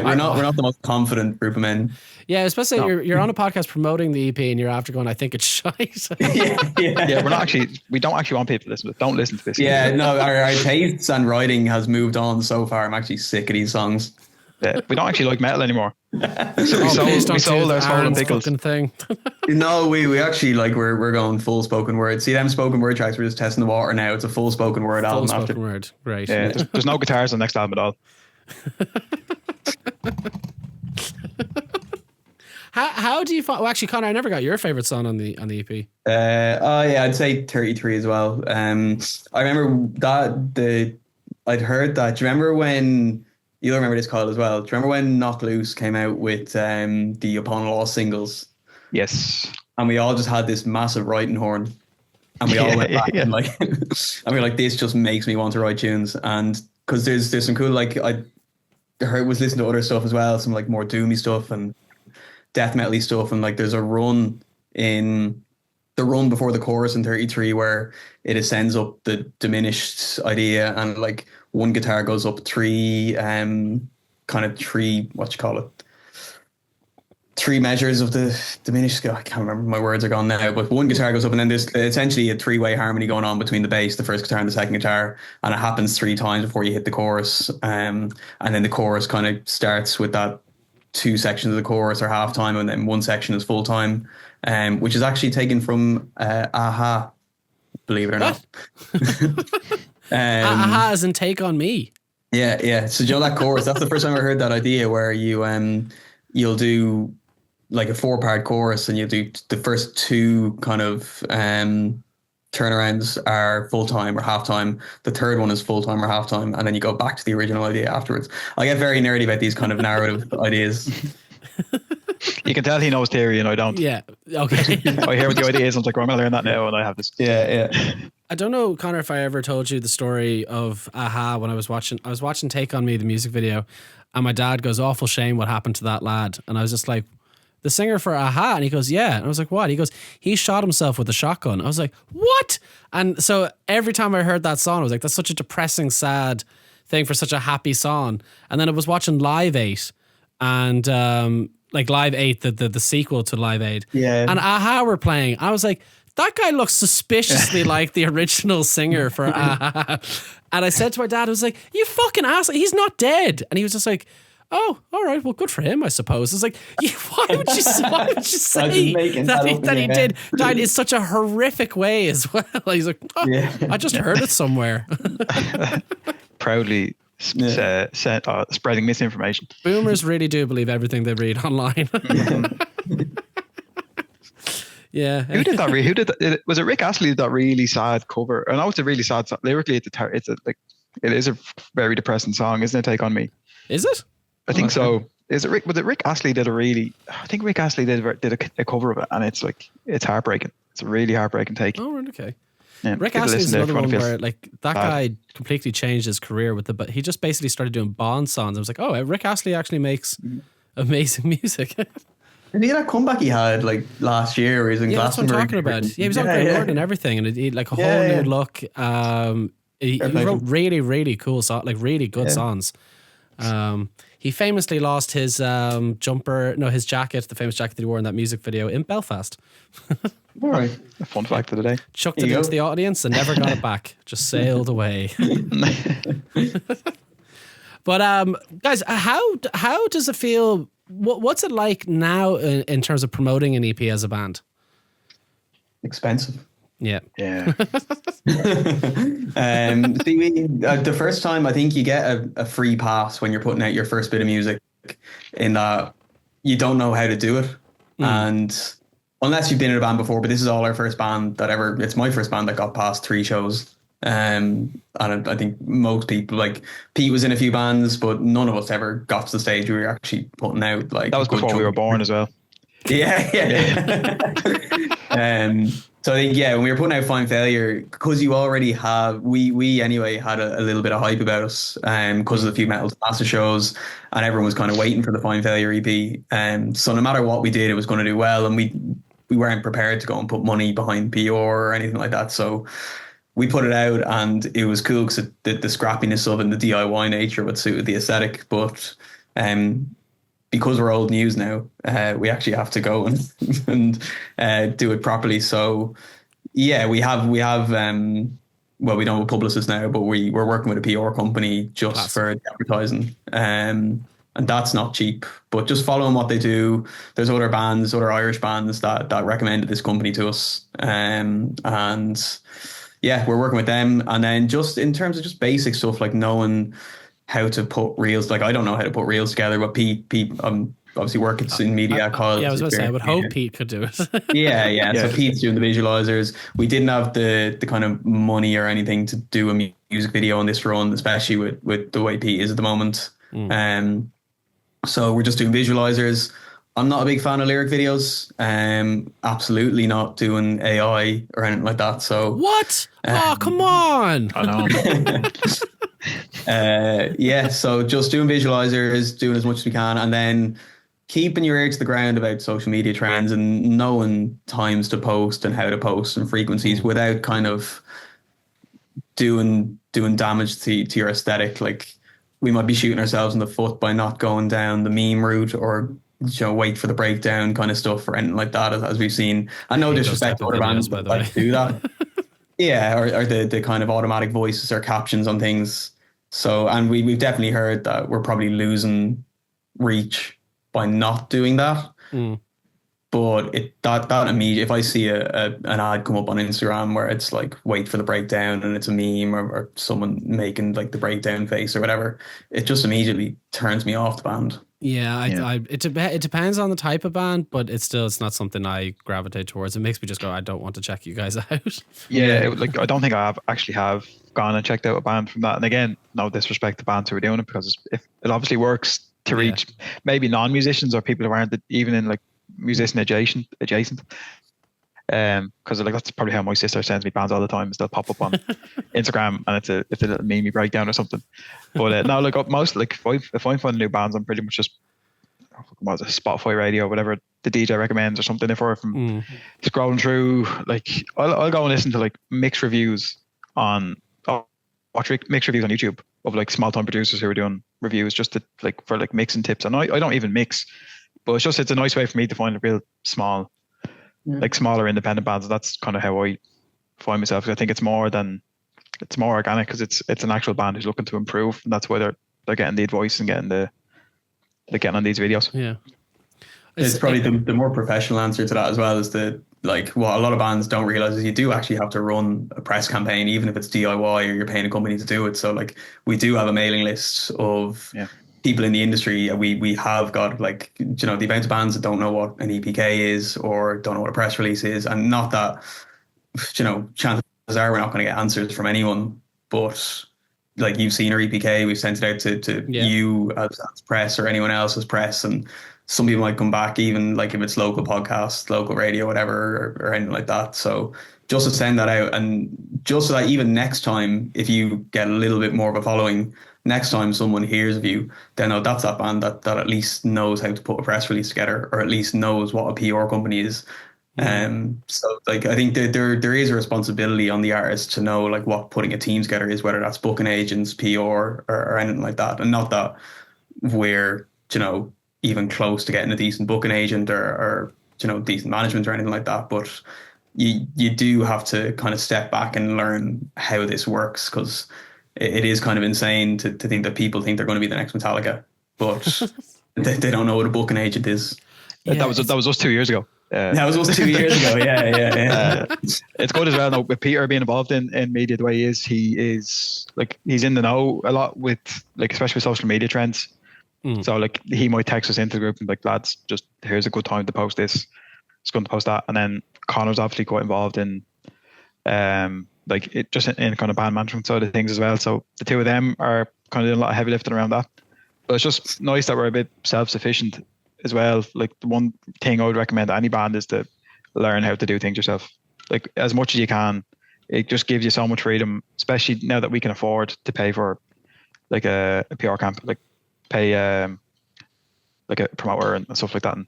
We're not the most confident group of men. Yeah, I was supposed to say you're on a podcast promoting the EP and you're after going, I think it's shite. We don't actually want people to listen to it. Don't listen to this. Yeah, no, our tastes and writing has moved on so far. I'm actually sick of these songs. Yeah, we don't actually like metal anymore. So we sold our Swollen Pickles thing. No, we actually like we're going full spoken word. See them spoken word tracks, we're just testing the water now. It's a full spoken word album. Full spoken word, great. Yeah, there's no guitars on the next album at all. How do you find? Well, actually, Conor, I never got your favorite song on the EP. I'd say 33 as well. I remember I'd heard that. Do you remember when? You'll remember this, Kyle, as well. Do you remember when Knock Loose came out with the Upon Law singles? Yes. And we all just had this massive writing horn, and we all went back and like, and we were like, this just makes me want to write tunes. And because there's some cool, like I was listening to other stuff as well, some like more doomy stuff and death metal stuff, and like there's a run in the run before the chorus in 33 where it ascends up the diminished idea, and like one guitar goes up three measures of the diminished scale. I can't remember, my words are gone now, but one guitar goes up, and then there's essentially a 3-way harmony going on between the bass, the first guitar, and the second guitar, and it happens 3 times before you hit the chorus, and then the chorus kind of starts with that 2 sections of the chorus are half time, and then 1 section is full time, which is actually taken from Aha, believe it or not. Aha as in Take On Me. Yeah. So you know that chorus, that's the first time I heard that idea where you'll do like a 4-part chorus, and you do the first two kind of turnarounds are full time or half time. The third one is full time or half time, and then you go back to the original idea afterwards. I get very nerdy about these kind of narrative ideas. You can tell he knows theory and I don't. Yeah. Okay. I hear what the idea is. I'm like, well, I'm gonna learn that now, and I have this. Yeah. I don't know, Connor, if I ever told you the story of Aha when I was watching Take On Me, the music video, and my dad goes, awful shame what happened to that lad. And I was just like, the singer for Aha? And he goes, yeah. And I was like, what? He goes, he shot himself with a shotgun. I was like, what? And so every time I heard that song, I was like, that's such a depressing, sad thing for such a happy song. And then I was watching Live 8 and like Live 8, the sequel to Live 8. Yeah. And Aha were playing. I was like, that guy looks suspiciously like the original singer for Aha. And I said to my dad, I was like, you fucking asshole, he's not dead. And he was just like, oh, all right, well, good for him, I suppose. It's like, why would you say that he did died in such a horrific way as well? He's like, oh, yeah. I just heard it somewhere. Proudly spreading misinformation. Boomers really do believe everything they read online. Yeah. Who did that? Who did that? Was it Rick Astley did that really sad cover? I know it's a really sad song. Lyrically, it is a very depressing song, isn't it? Take On Me. Is it? I think so. Was it Rick Astley did I think Rick Astley did a cover of it, and it's like, it's heartbreaking. It's a really heartbreaking take. Oh, right, okay. Yeah, Rick Astley's another one where like that guy completely changed his career but he just basically started doing Bond songs. I was like, oh, Rick Astley actually makes amazing music. And that comeback he had like last year, where he's in Glastonbury. That's what I'm talking about. Yeah, he was on Grey Lord and everything, and he like a whole new look. He wrote really, really cool songs, like really good songs. He famously lost his his jacket, the famous jacket that he wore in that music video in Belfast. All right. A fun fact of the day. Chucked it into the audience and never got it back. Just sailed away. But guys, how does it feel? What's it like now in terms of promoting an EP as a band? Expensive. Yeah. Yeah. The first time, I think you get a free pass when you're putting out your first bit of music, in that you don't know how to do it. And unless you've been in a band before, but this is all our first band it's my first band that got past 3 shows. And I think most people, like Pete was in a few bands, but none of us ever got to the stage where we were actually putting out like. That was before we were born as well. Yeah. So I think, when we were putting out Fine Failure, because you already have, we anyway had a little bit of hype about us, because of the few Metal Disaster shows, and everyone was kind of waiting for the Fine Failure EP. So no matter what we did, it was going to do well, and we weren't prepared to go and put money behind PR or anything like that. So we put it out, and it was cool because the scrappiness of it and the DIY nature would suit the aesthetic. But because we're old news now, we actually have to go and do it properly. So yeah, we have we don't have a publicist now, but we're working with a PR company just for advertising. And that's not cheap, but just following what they do. There's other Irish bands that recommended this company to us. And yeah, we're working with them. And then just in terms of just basic stuff, like knowing how to put reels, like I don't know how to put reels together, but Pete obviously works in media. Yeah, I was going to say, I would hope Pete could do it. Yeah. So Pete's doing the visualizers. We didn't have the kind of money or anything to do a music video on this run, especially with the way Pete is at the moment. So we're just doing visualizers. I'm not a big fan of lyric videos. Absolutely not doing AI or anything like that. So what? Oh, come on! I know. So just doing visualizers, doing as much as we can, and then keeping your ear to the ground about social media trends and knowing times to post and how to post and frequencies without kind of doing damage to your aesthetic. Like we might be shooting ourselves in the foot by not going down the meme route or wait for the breakdown kind of stuff or anything like that, as we've seen. I know disrespect to other bands that like do that. Yeah, or the kind of automatic voices or captions on things. So, and we've definitely heard that we're probably losing reach by not doing that. But that immediate, if I see an ad come up on Instagram where it's like wait for the breakdown and it's a meme or someone making like the breakdown face or whatever, it just immediately turns me off the band. Yeah, Yeah. it depends on the type of band, but it's not something I gravitate towards. It makes me just go, I don't want to check you guys out. Yeah, like I don't think I have gone and checked out a band from that. And again, no disrespect to bands who are doing it, because if it obviously works to Yeah. reach maybe non-musicians or people who aren't even in like musician adjacent. Because like that's probably how my sister sends me bands all the time. Is they'll pop up on Instagram and it's a little meme breakdown or something. But no, like most like if I find new bands, I'm pretty much just what was it, Spotify radio, whatever the DJ recommends or something. If we're from scrolling through, like I'll go and listen to like mixed reviews on mixed reviews on YouTube of like small time producers who are doing reviews just to like for like mixing tips. And I don't even mix, but it's a nice way for me to find a real small. Like smaller independent bands. That's kind of how I find myself. I think it's more organic because it's an actual band who's looking to improve, and that's why they're getting the advice and getting on these videos. Yeah, it's probably the more professional answer to that as well. Is the like what a lot of bands don't realize is you do actually have to run a press campaign, even if it's DIY or you're paying a company to do it. So like we do have a mailing list of people in the industry. We have got like, the amount of bands that don't know what an EPK is or don't know what a press release is. And not that, chances are we're not going to get answers from anyone, but like you've seen our EPK, we've sent it out to you as press or anyone else as press. And some people might come back, even like if it's local podcast, local radio, whatever, or anything like that. So just to send that out, and just so that even next time, if you get a little bit more of a following, next time someone hears of you, they know that's that band that at least knows how to put a press release together, or at least knows what a PR company is. So like I think that there is a responsibility on the artist to know like what putting a team together is, whether that's booking agents, PR, or anything like that. And not that we're even close to getting a decent booking agent or decent management or anything like that, but you do have to kind of step back and learn how this works, because it is kind of insane to think that people think they're going to be the next Metallica, but they don't know what a booking agent is. Yeah, that was us 2 years ago. That was us 2 years ago. Yeah. It's good as well. Now, with Peter being involved in media the way he is like he's in the know a lot with like especially with social media trends. So like he might text us into the group and be like, lads, just here's a good time to post this. It's going to post that. And then Conor's obviously quite involved in like it just in kind of band management side of things as well. So the two of them are kind of doing a lot of heavy lifting around that. But it's just nice that we're a bit self-sufficient as well. Like the one thing I would recommend to any band is to learn how to do things yourself. Like as much as you can. It just gives you so much freedom, especially now that we can afford to pay for like a PR camp, like pay like a promoter and stuff like that. And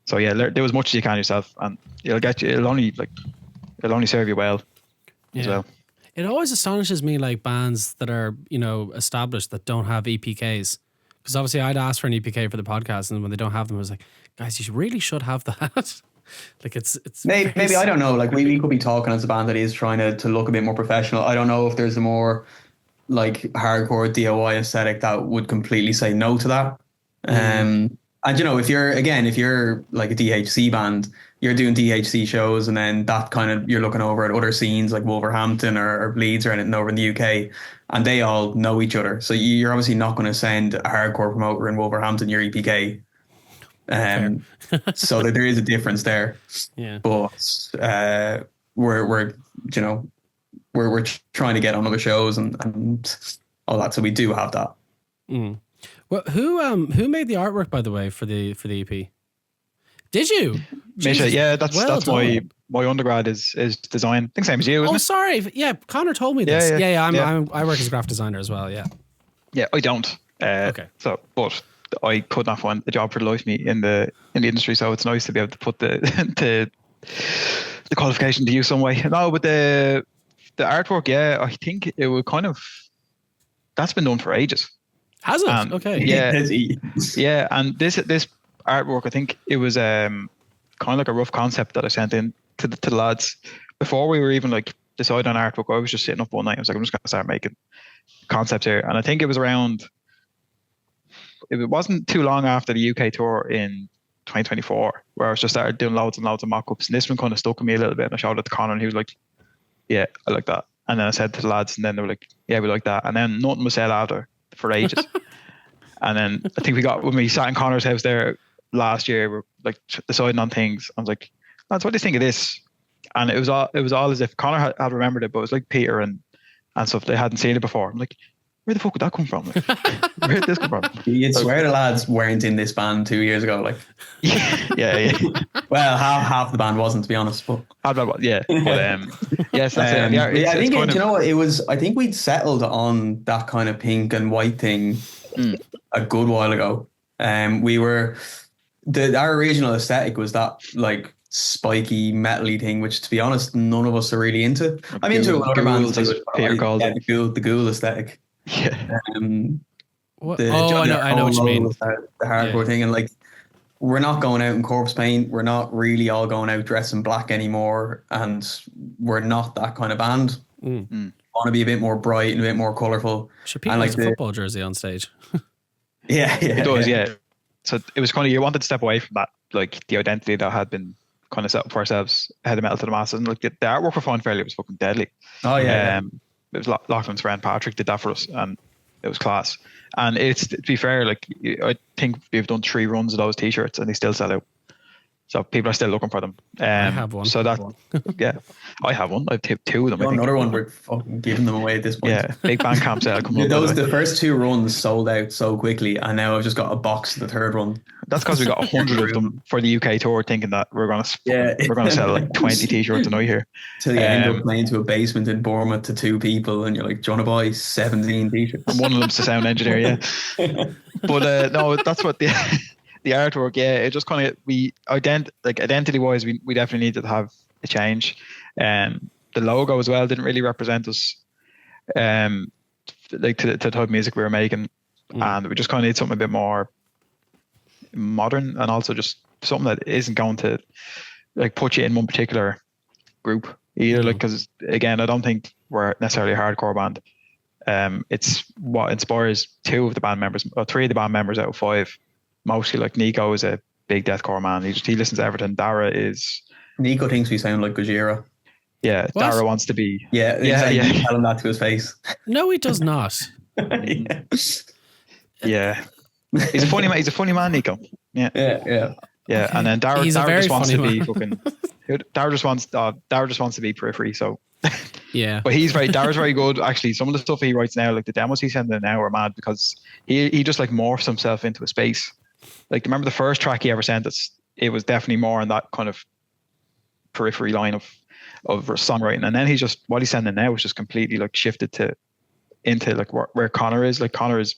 so yeah, do as much as you can yourself, and it'll only serve you well as well. It always astonishes me, like bands that are established that don't have EPKs, because obviously I'd ask for an EPK for the podcast, and when they don't have them, I was like, guys, you really should have that. Like it's maybe I don't know. Like we could be talking as a band that is trying to look a bit more professional. I don't know if there's a more like hardcore DIY aesthetic that would completely say no to that. And if you're like a DHC band, you're doing DHC shows, and then that kind of you're looking over at other scenes like Wolverhampton or Bleeds or anything over in the UK, and they all know each other. So you're obviously not going to send a hardcore promoter in Wolverhampton your EPK. So that there is a difference there. Yeah. But we're trying to get on other shows and all that. So we do have that. Well, who made the artwork, by the way, for the EP? Did you? Jesus. Yeah, that's done. my undergrad is design. I think same as you, isn't it? Sorry. Yeah, Connor told me this. Yeah. I work as a graphic designer as well. Yeah. Yeah, I don't. Okay. So, but I could not find a job for the life of me in the industry, so it's nice to be able to put the qualification to use some way. No, but the artwork, yeah, I think it would that's been done for ages. Has it? Okay. Yeah. Yeah, and this artwork, I think it was kind of like a rough concept that I sent in to the lads before we were even like deciding on artwork. I was just sitting up one night. I was like, I'm just going to start making concepts here, and I think it was around. It wasn't too long after the UK tour in 2024 where I was just started doing loads and loads of mock-ups, and this one kind of stuck with me a little bit, and I showed it to Conor, and he was like, yeah, I like that. And then I said to the lads, and then they were like, yeah, we like that. And then nothing was said after for ages. And then I think when we sat in Connor's house there last year, we're like deciding on things. I was like, lads, what do you think of this? And it was all as if Connor had remembered it, but it was like Peter and stuff. They hadn't seen it before. I'm like, where the fuck would that come from? Like, where did this come from? You'd swear the lads weren't in this band 2 years ago. Like, yeah. well, half the band wasn't, to be honest. But yeah. But yes, that's it. Yeah, I think you know what it was. I think we'd settled on that kind of pink and white thing a good while ago. We were our original aesthetic was that like spiky metally thing, which to be honest, none of us are really into. I'm into other bands, Peter called it. The ghoul aesthetic. Yeah. I know what you mean. The hardcore thing, and like we're not going out in corpse paint. We're not really all going out dressed in black anymore, and we're not that kind of band. Want to be a bit more bright and a bit more colourful. Should people like a football jersey on stage? yeah, it does. Yeah. So it was kind of, you wanted to step away from that, like the identity that had been kind of set up for ourselves, head of metal to the masses, and like the artwork for Fine Fairly was fucking deadly. Oh yeah. It was Lachlan's friend Patrick did that for us, and it was class. And it's, to be fair, like I think we've done 3 runs of those t-shirts and they still sell out. So people are still looking for them. I have one. So that, yeah, I have one. I've tipped 2 of them. Another one, we're fucking giving them away at this point. Yeah, big Bandcamp sale coming up. The first 2 runs sold out so quickly, and now I've just got a box of the 3rd one. That's because we got 100 of them for the UK tour, thinking that we're gonna sell like 20 t-shirts a night here. Till you end up playing to a basement in Bournemouth to 2 people, and you're like, do you want to buy 17 t-shirts? And one of them's the sound engineer, yeah. But no, that's what the artwork, yeah, it just kind of, identity wise, we definitely needed to have a change. The logo as well didn't really represent us, like to the type of music we were making, and we just kind of need something a bit more modern, and also just something that isn't going to like put you in one particular group either. Like, because again, I don't think we're necessarily a hardcore band. It's what inspires 2 of the band members, or 3 of the band members out of 5. Mostly, like Nico is a big deathcore man. He listens to everything. Dara is. Nico thinks we sound like Gojira. Yeah, what? Dara wants to be. Yeah. Tell him that to his face. No, he does not. Yeah. He's a funny man, Nico. Yeah. Yeah. And then Dara just wants to be fucking. Dara just wants to be periphery. So. Yeah. But Dara's very good. Actually, some of the stuff he writes now, like the demos he's sending now, are mad, because he just like morphs himself into a space. Like, remember the first track he ever sent us? It was definitely more in that kind of periphery line of songwriting, and then what he's sending now is just completely like shifted into like where Connor is. Like, Connor is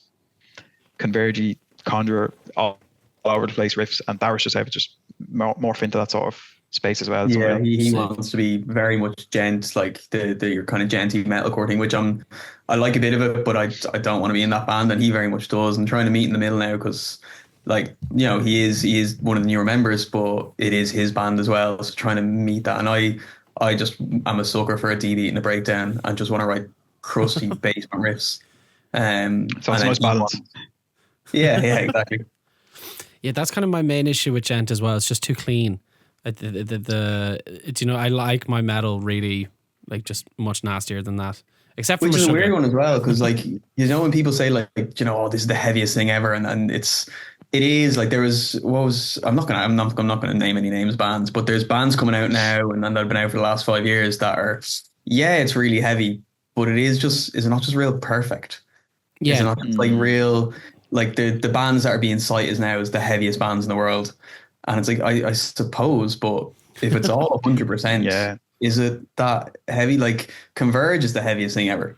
convergy, conjurer, all over the place riffs, and Dara's just able to just morph into that sort of space as well. Yeah, he wants to be very much gent, like your kind of genty metalcore thing, which I like a bit of it, but I don't want to be in that band, and he very much does. I'm trying to meet in the middle now, because like, you know, he is one of the newer members, but it is his band as well. So trying to meet that, and I'm a sucker for a D beat and a breakdown. I just want to write crusty basement riffs. So it's nice balance. Yeah, exactly. Yeah, that's kind of my main issue with gent as well. It's just too clean. I like my metal really like just much nastier than that. Except for which is sugar. A weird one as well, because like, you know, when people say like, you know, oh, this is the heaviest thing ever, and it is like, I'm not gonna name any names bands, but there's bands coming out now and that have been out for the last 5 years that are, yeah, it's really heavy, but is it not just real perfect? Yeah, is it not like real, like the bands that are being cited now as the heaviest bands in the world. And it's like, I suppose, but if it's all 100%, yeah, is it that heavy? Like, Converge is the heaviest thing ever,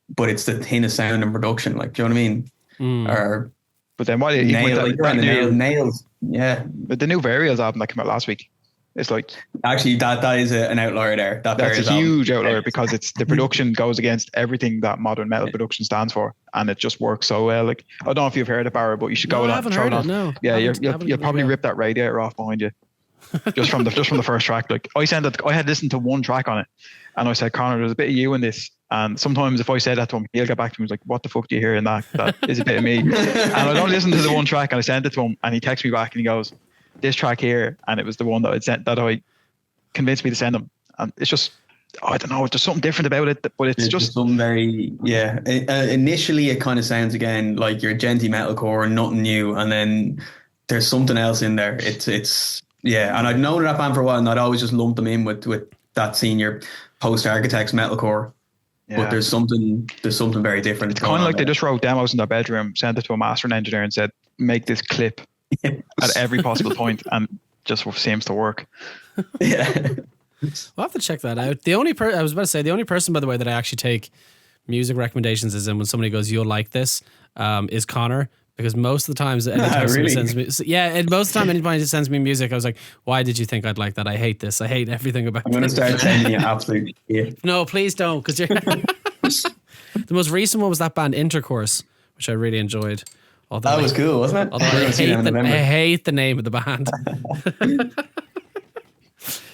but it's the thinnest sound in production. Like, do you know what I mean? Or, but then what? Nails, yeah. But the new Varials album that came out last week, it's like, actually that is an outlier there. That's a huge outlier, because it's the production goes against everything that modern metal production stands for, and it just works so well. Like, I don't know if you've heard it, Barra, but you should go and throw it on. No, yeah, you'll probably rip that radiator off behind you, just from the first track. Like, I had listened to one track on it, and I said, Connor, there's a bit of you in this. And sometimes if I say that to him, he'll get back to me. He's like, what the fuck do you hear in that? That is a bit of me. And I don't listen to the one track, and I send it to him, and he texts me back and he goes, this track here, and it was the one that I convinced me to send him. And it's I don't know, there's something different about it, but it's just something very, initially it kind of sounds again like your genty metalcore, nothing new, and then there's something else in there. It's and I'd known that band for a while, and I'd always just lump them in with that senior post Architects metalcore. yeah. But there's something very different. It's kind of like they just wrote demos in their bedroom, sent it to a mastering engineer, and said, "Make this clip at every possible point," and just seems to work. Yeah. I'll have to check that out. The only I was about to say, the only person, by the way, that I actually take music recommendations is in when somebody goes, "You'll like this," is Connor. Because most of the times, anytime somebody sends me, and most of the time anybody sends me music, I was like, "Why did you think I'd like that? I hate this. I hate everything about." I'm going to start sending you absolute shit. No, please don't, because you're. The most recent one was that band Intercourse, which I really enjoyed. Although That was cool, wasn't it? Although I hate the name of the band.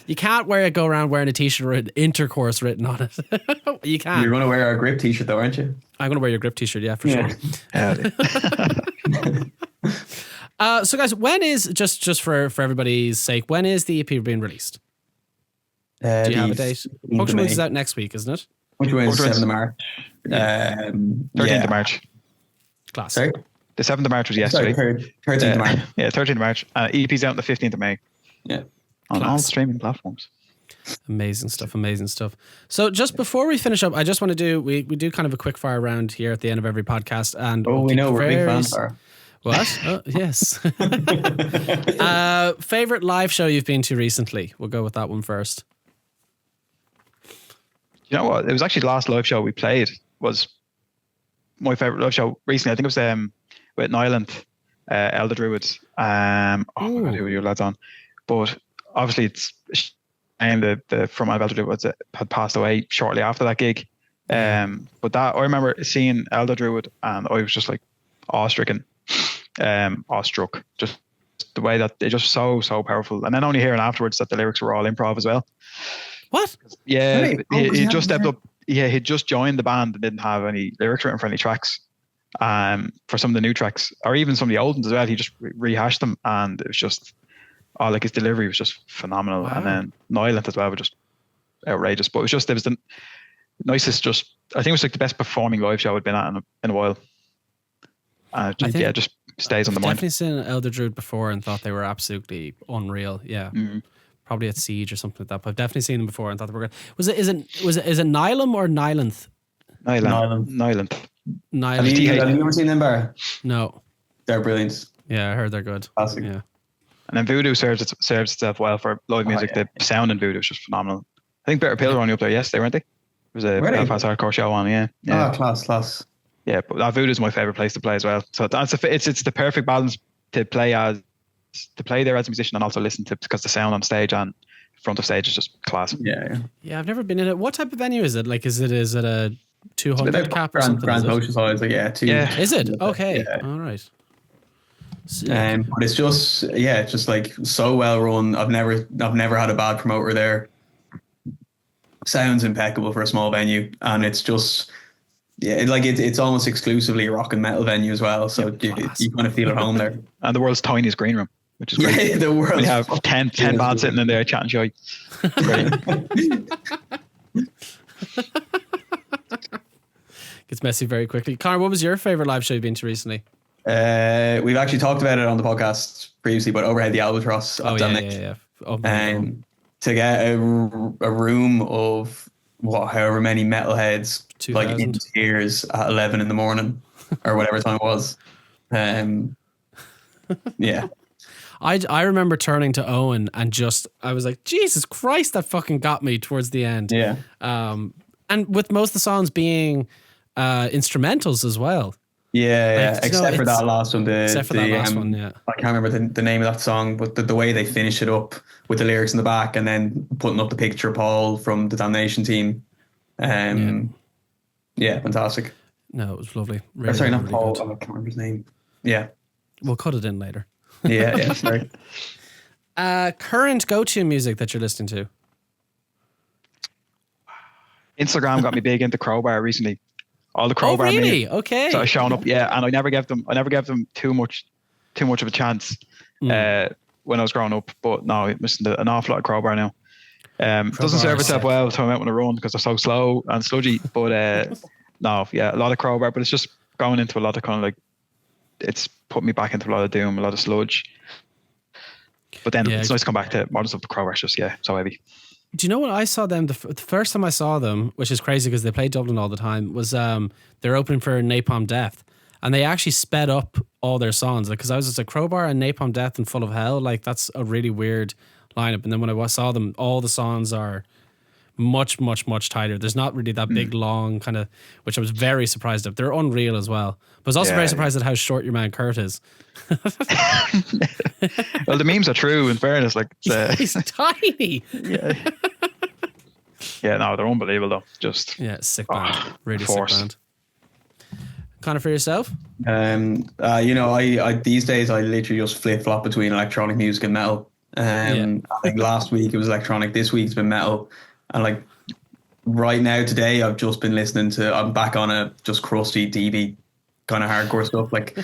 You can't go around wearing a t-shirt with Intercourse written on it. You can't. You're going to wear our grip t-shirt though, aren't you? I'm going to wear your grip t-shirt, yeah, for sure. So guys, when is, just for everybody's sake, when is the EP being released? Do you have a date? Puncture Wounds is out next week, isn't it? Puncture Wounds is 7th of March. 13th of March. Class. Sorry? The 7th of March was yesterday. 13th of March. Yeah, 13th of March. EP's out on the 15th of May. Yeah. On all streaming platforms. Amazing stuff. So just before we finish up, I just want to do, we do kind of a quick fire round here at the end of every podcast. And we know we're big fans. What? Oh, yes. Favorite live show you've been to recently? We'll go with that one first. You know what? It was actually the last live show we played was my favorite live show recently. I think it was with Nyland, Elder Druids. Oh my God, who were your lads on? But obviously it's the frontman of Elder Druids had passed away shortly after that gig. But that I remember seeing Elder Druid and I was just like awestruck, just the way that they're just so powerful. And then only hearing afterwards that the lyrics were all improv as well. What? Yeah, Really? he just stepped up. Yeah, he just joined the band and didn't have any lyrics written for any tracks. For some of the new tracks, or even some of the old ones as well, he just rehashed them, and it was just, like his delivery was just phenomenal. Wow. And then Nyland as well were just outrageous. But it was the nicest. Just I think it was like the best performing live show I'd been at in a while. Just stays on the mind. I've definitely seen Elder Druid before and thought they were absolutely unreal. Yeah. Mm-hmm. Probably at Siege or something like that. But I've definitely seen them before and thought they were good. Is it Nylum or Nylanth? Nyland. Have you ever seen them, Bar? No. They're brilliant. Yeah, I heard they're good. Classic. Yeah. And then Voodoo serves itself well for live music. The sound in Voodoo is just phenomenal. I think Better Pill were only up there yesterday, weren't they? It was a Belfast hardcore show on, yeah. Oh, class. Yeah, but Voodoo is my favorite place to play as well. So it's the perfect balance to play there as a musician and also listen to, because the sound on stage and front of stage is just class. Yeah. I've never been in it. What type of venue is it? Like, is it a 200 cap or something? Grand Potion size, like Is it? Okay. Yeah. All right. But it's just like so well run. I've never had a bad promoter there. Sounds impeccable for a small venue, and it's just it's almost exclusively a rock and metal venue as well. So you kind of feel at home there. And the world's tiniest green room, which is great. Yeah, the world. We have 10 bands sitting in there chatting shit. Gets messy very quickly. Conor, what was your favorite live show you've been to recently? We've actually talked about it on the podcast previously, but Overhead the Albatross. Yeah. To get a room of however many metalheads, 2000. like in tears at 11 in the morning or whatever time it was. Yeah. I remember turning to Owen and I was like, Jesus Christ, that fucking got me towards the end. Yeah. And with most of the songs being instrumentals as well. Yeah, except for that last one. I can't remember the name of that song, but the way they finish it up with the lyrics in the back and then putting up the picture of Paul from the Damnation team. Fantastic. No, it was lovely. Really, sorry, not really Paul. good. I can't remember his name. Yeah. We'll cut it in later. Yeah, sorry. Current go-to music that you're listening to? Instagram got me big into Crowbar recently. All the Crowbar. Oh, really? Okay. So I showing up, and I never gave them too much of a chance when I was growing up. But no, I'm listening to an awful lot of Crowbar now. Doesn't serve itself well to come out on a run because they're so slow and sludgy. But no, yeah, a lot of crowbar, but it's just going into a lot of kind of like, it's put me back into a lot of doom, a lot of sludge. But then it's nice to come back to modern stuff. The crowbar's just so heavy. Do you know what I saw them? The first time I saw them, which is crazy because they play Dublin all the time, was they're opening for Napalm Death, and they actually sped up all their songs. Because I was just a Crowbar and Napalm Death and Full of Hell. Like that's a really weird lineup. And then when I saw them, all the songs are much, much, much tighter. There's not really that big, long kind of, which I was very surprised of. They're unreal as well. But I was also very surprised at how short your man Kurt is. Well, the memes are true, in fairness. Like he's tiny. Yeah, no, they're unbelievable though. Just sick band. Really force. Sick band. Connor, for yourself? I these days I literally just flip flop between electronic music and metal. I think last week it was electronic. This week's been metal. And like right now, today, I've just been listening to, I'm back on a just crusty DB kind of hardcore stuff. Like,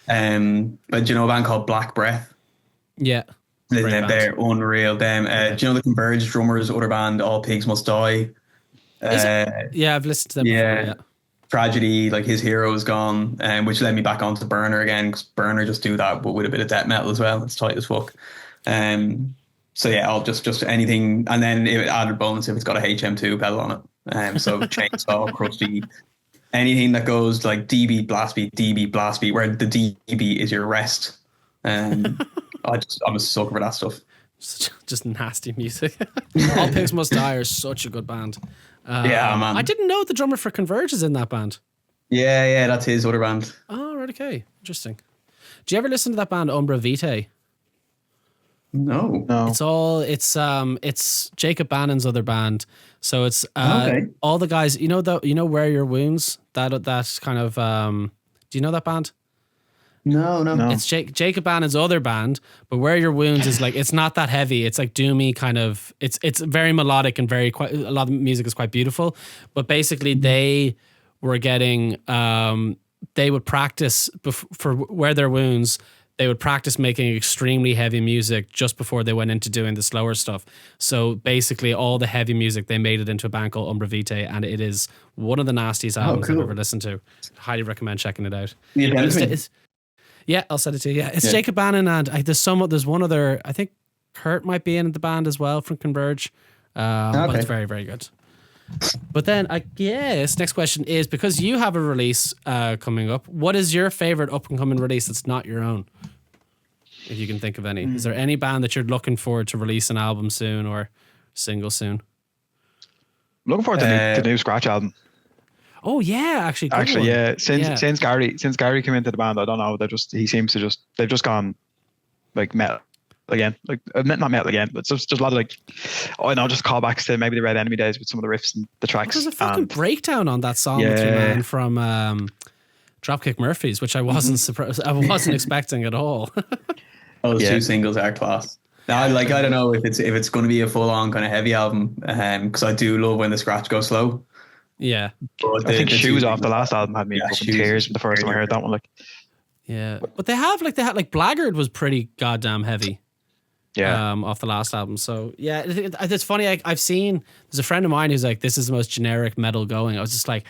but do you know a band called Black Breath? Yeah. They're unreal. Them. Do you know the Converge drummers, other band, All Pigs Must Die? Yeah, I've listened to them before, yeah. Tragedy, like his hero is gone, which led me back onto Burner again, because Burner just do that, but with a bit of death metal as well. It's tight as fuck. So yeah, I'll just anything, and then added bonus if it's got a HM2 pedal on it. So chainsaw, crusty, anything that goes like DB blast beat, where the DB is your rest. I'm a sucker for that stuff. Just nasty music. All Pigs Must Die are such a good band. Yeah, man. I didn't know the drummer for Converge is in that band. Yeah, that's his other band. Oh, right, okay, interesting. Do you ever listen to that band Umbra Vitae? No. It's Jacob Bannon's other band. So it's all the guys. You know Where Your Wounds. That kind of. Do you know that band? No. It's Jacob Bannon's other band, but Where Your Wounds is like, it's not that heavy. It's like doomy kind of. It's very melodic and a lot of music is quite beautiful. But basically, they were getting. They would practice for Where Their Wounds. They would practice making extremely heavy music just before they went into doing the slower stuff. So basically all the heavy music, they made it into a band called Umbra Vitae, and it is one of the nastiest albums I've ever listened to. Highly recommend checking it out. Yeah, I'll send it to you. Yeah, it's Jacob Bannon, and there's one other, I think Kurt might be in the band as well from Converge. But it's very, very good. But then I guess next question is, because you have a release coming up, what is your favorite up and coming release that's not your own? If you can think of any. Is there any band that you're looking forward to release an album soon or single soon? Looking forward to the new Scratch album. Oh yeah, actually, yeah. Since Gary came into the band, I don't know. They've just gone like metal again, like not metal again, but just a lot of like, just callbacks to maybe the Red Enemy days with some of the riffs and the tracks. There's a fucking breakdown on that song with your man from Dropkick Murphys, which I wasn't surprised. I wasn't expecting at all. Those two singles are class. Now, I don't know if it's going to be a full on kind of heavy album, because I do love when the scratch goes slow. Yeah, but I think Shoes off the last album had me fucking tears the first time I heard that one. Like, yeah, but they had Blackguard was pretty goddamn heavy. Yeah, off the last album. So yeah, it's funny. I've seen, there's a friend of mine who's like, this is the most generic metal going. I was just like,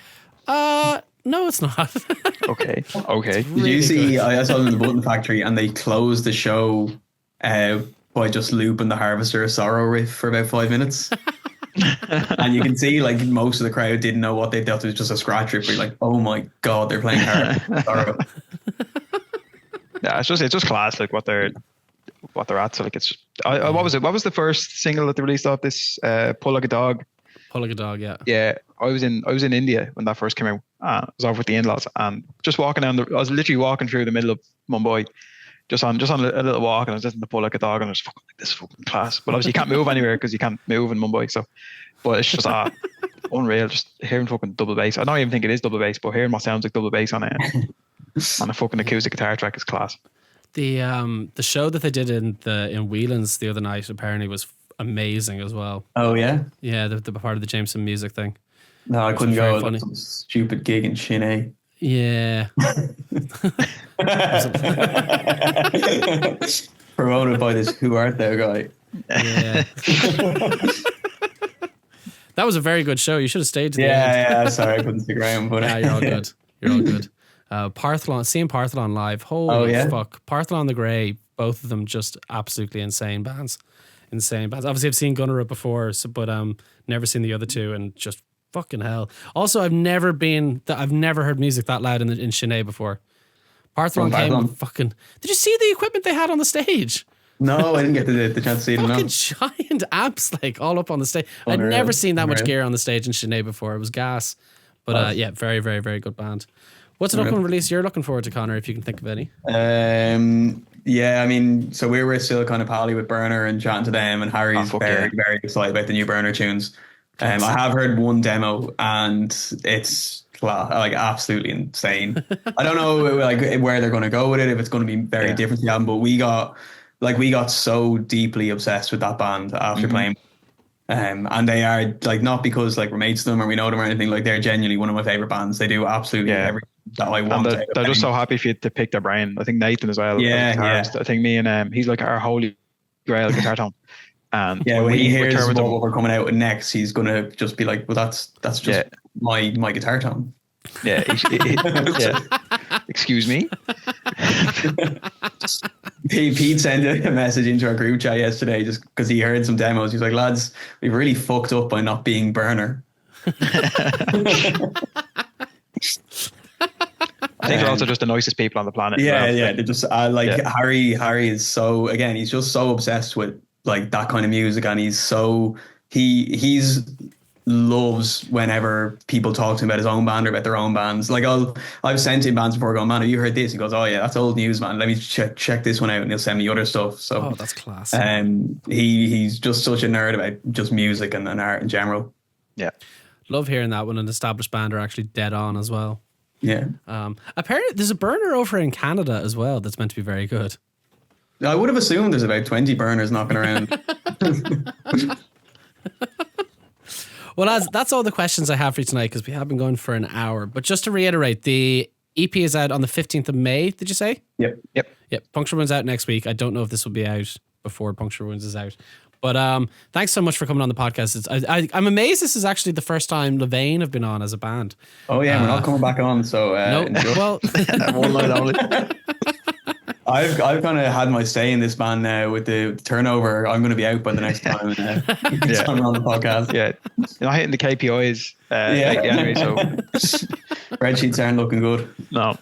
no, it's not. Okay. Did you see? I saw them in the Button Factory, and they closed the show by just looping the Harvester of Sorrow riff for about 5 minutes. And you can see like most of the crowd didn't know what they thought it was just a scratch riff. You're like, oh my god, they're playing Sorrow. Yeah, it's just class, like what they're at. So like it's what was it? What was the first single that they released off this? Pull Like a Dog. Pull Like a Dog, yeah. Yeah, I was in India when that first came out. I was over with the in-laws and just walking down. I was literally walking through the middle of Mumbai, just on a little walk, and I was listening to Pull Like a Dog, and I was fucking like, this is fucking class. But obviously you can't move anywhere because you can't move in Mumbai. So, but it's just unreal. Just hearing fucking double bass. I don't even think it is double bass, but hearing what sounds like double bass on it on a fucking acoustic guitar track is class. The show that they did in Whelan's the other night apparently was amazing as well. Oh yeah, yeah, the part of the Jameson music thing. No, I couldn't go. Funny. Some stupid gig in Chennai. Yeah. Promoted by this Who Art Thou guy. Yeah. That was a very good show. You should have stayed to the end. Yeah. Sorry, I couldn't stick around, but Yeah, you're all good. You're all good. Seeing Partholon live. Holy fuck. Partholon and the Grey, both of them just absolutely insane bands. Insane bands. Obviously, I've seen Gunnar before, but never seen the other two, and just fucking hell. Also, I've never heard music that loud in Sinead before. Partholon came with fucking. Did you see the equipment they had on the stage? No, I didn't get the chance to see them. Fucking giant amps, like all up on the stage. I'd never seen that much gear on the stage in Sinead before. It was gas. But yeah, very, very, very good band. What's an upcoming release you're looking forward to, Connor, if you can think of any? Yeah, I mean, so we were still kind of pally with Burner and chatting to them, and Harry's very excited about the new Burner tunes. I have heard one demo, and it's like absolutely insane. I don't know like where they're going to go with it, if it's going to be very different to the album, but we got so deeply obsessed with that band after playing. And they are like, not because like we're mates to them or we know them or anything, like they're genuinely one of my favorite bands. They do absolutely everything that I want. And they're just so happy for you to pick their brain. I think Nathan as well. I think me and he's like our holy grail guitar tone. And when he hears what we're coming out with next, he's gonna just be like, well, that's just my guitar tone. Yeah. Excuse me. Pete sent a message into our group chat yesterday just because he heard some demos. He's like, lads, we've really fucked up by not being Burner. I think they're also just the nicest people on the planet. Yeah. They're just Harry is so, again, he's just so obsessed with like that kind of music, and he's loves whenever people talk to him about his own band or about their own bands. Like I've sent him bands before going, man, have you heard this? He goes, oh yeah, that's old news, man. Let me check this one out, and he'll send me other stuff. So that's class. He's just such a nerd about just music and art in general. Yeah. Love hearing that when an established band are actually dead on as well. Yeah. Apparently there's a Burner over in Canada as well that's meant to be very good. I would have assumed there's about 20 Burners knocking around. Well, that's all the questions I have for you tonight, because we have been going for an hour. But just to reiterate, the EP is out on the 15th of May, did you say? Yep. Puncture Wounds out next week. I don't know if this will be out before Puncture Wounds is out. But thanks so much for coming on the podcast. I'm amazed this is actually the first time LaVein have been on as a band. Oh yeah, we're not coming back on, so no. Well, one line only. I've kind of had my say in this band now with the turnover. I'm going to be out by the next time. I'm on the podcast. Yeah, you're not hitting the KPIs. Anyway, so spreadsheets aren't looking good. No.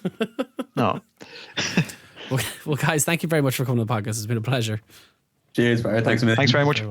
Well, guys, thank you very much for coming to the podcast. It's been a pleasure. Cheers, Barry. Thanks a minute. Thanks very much.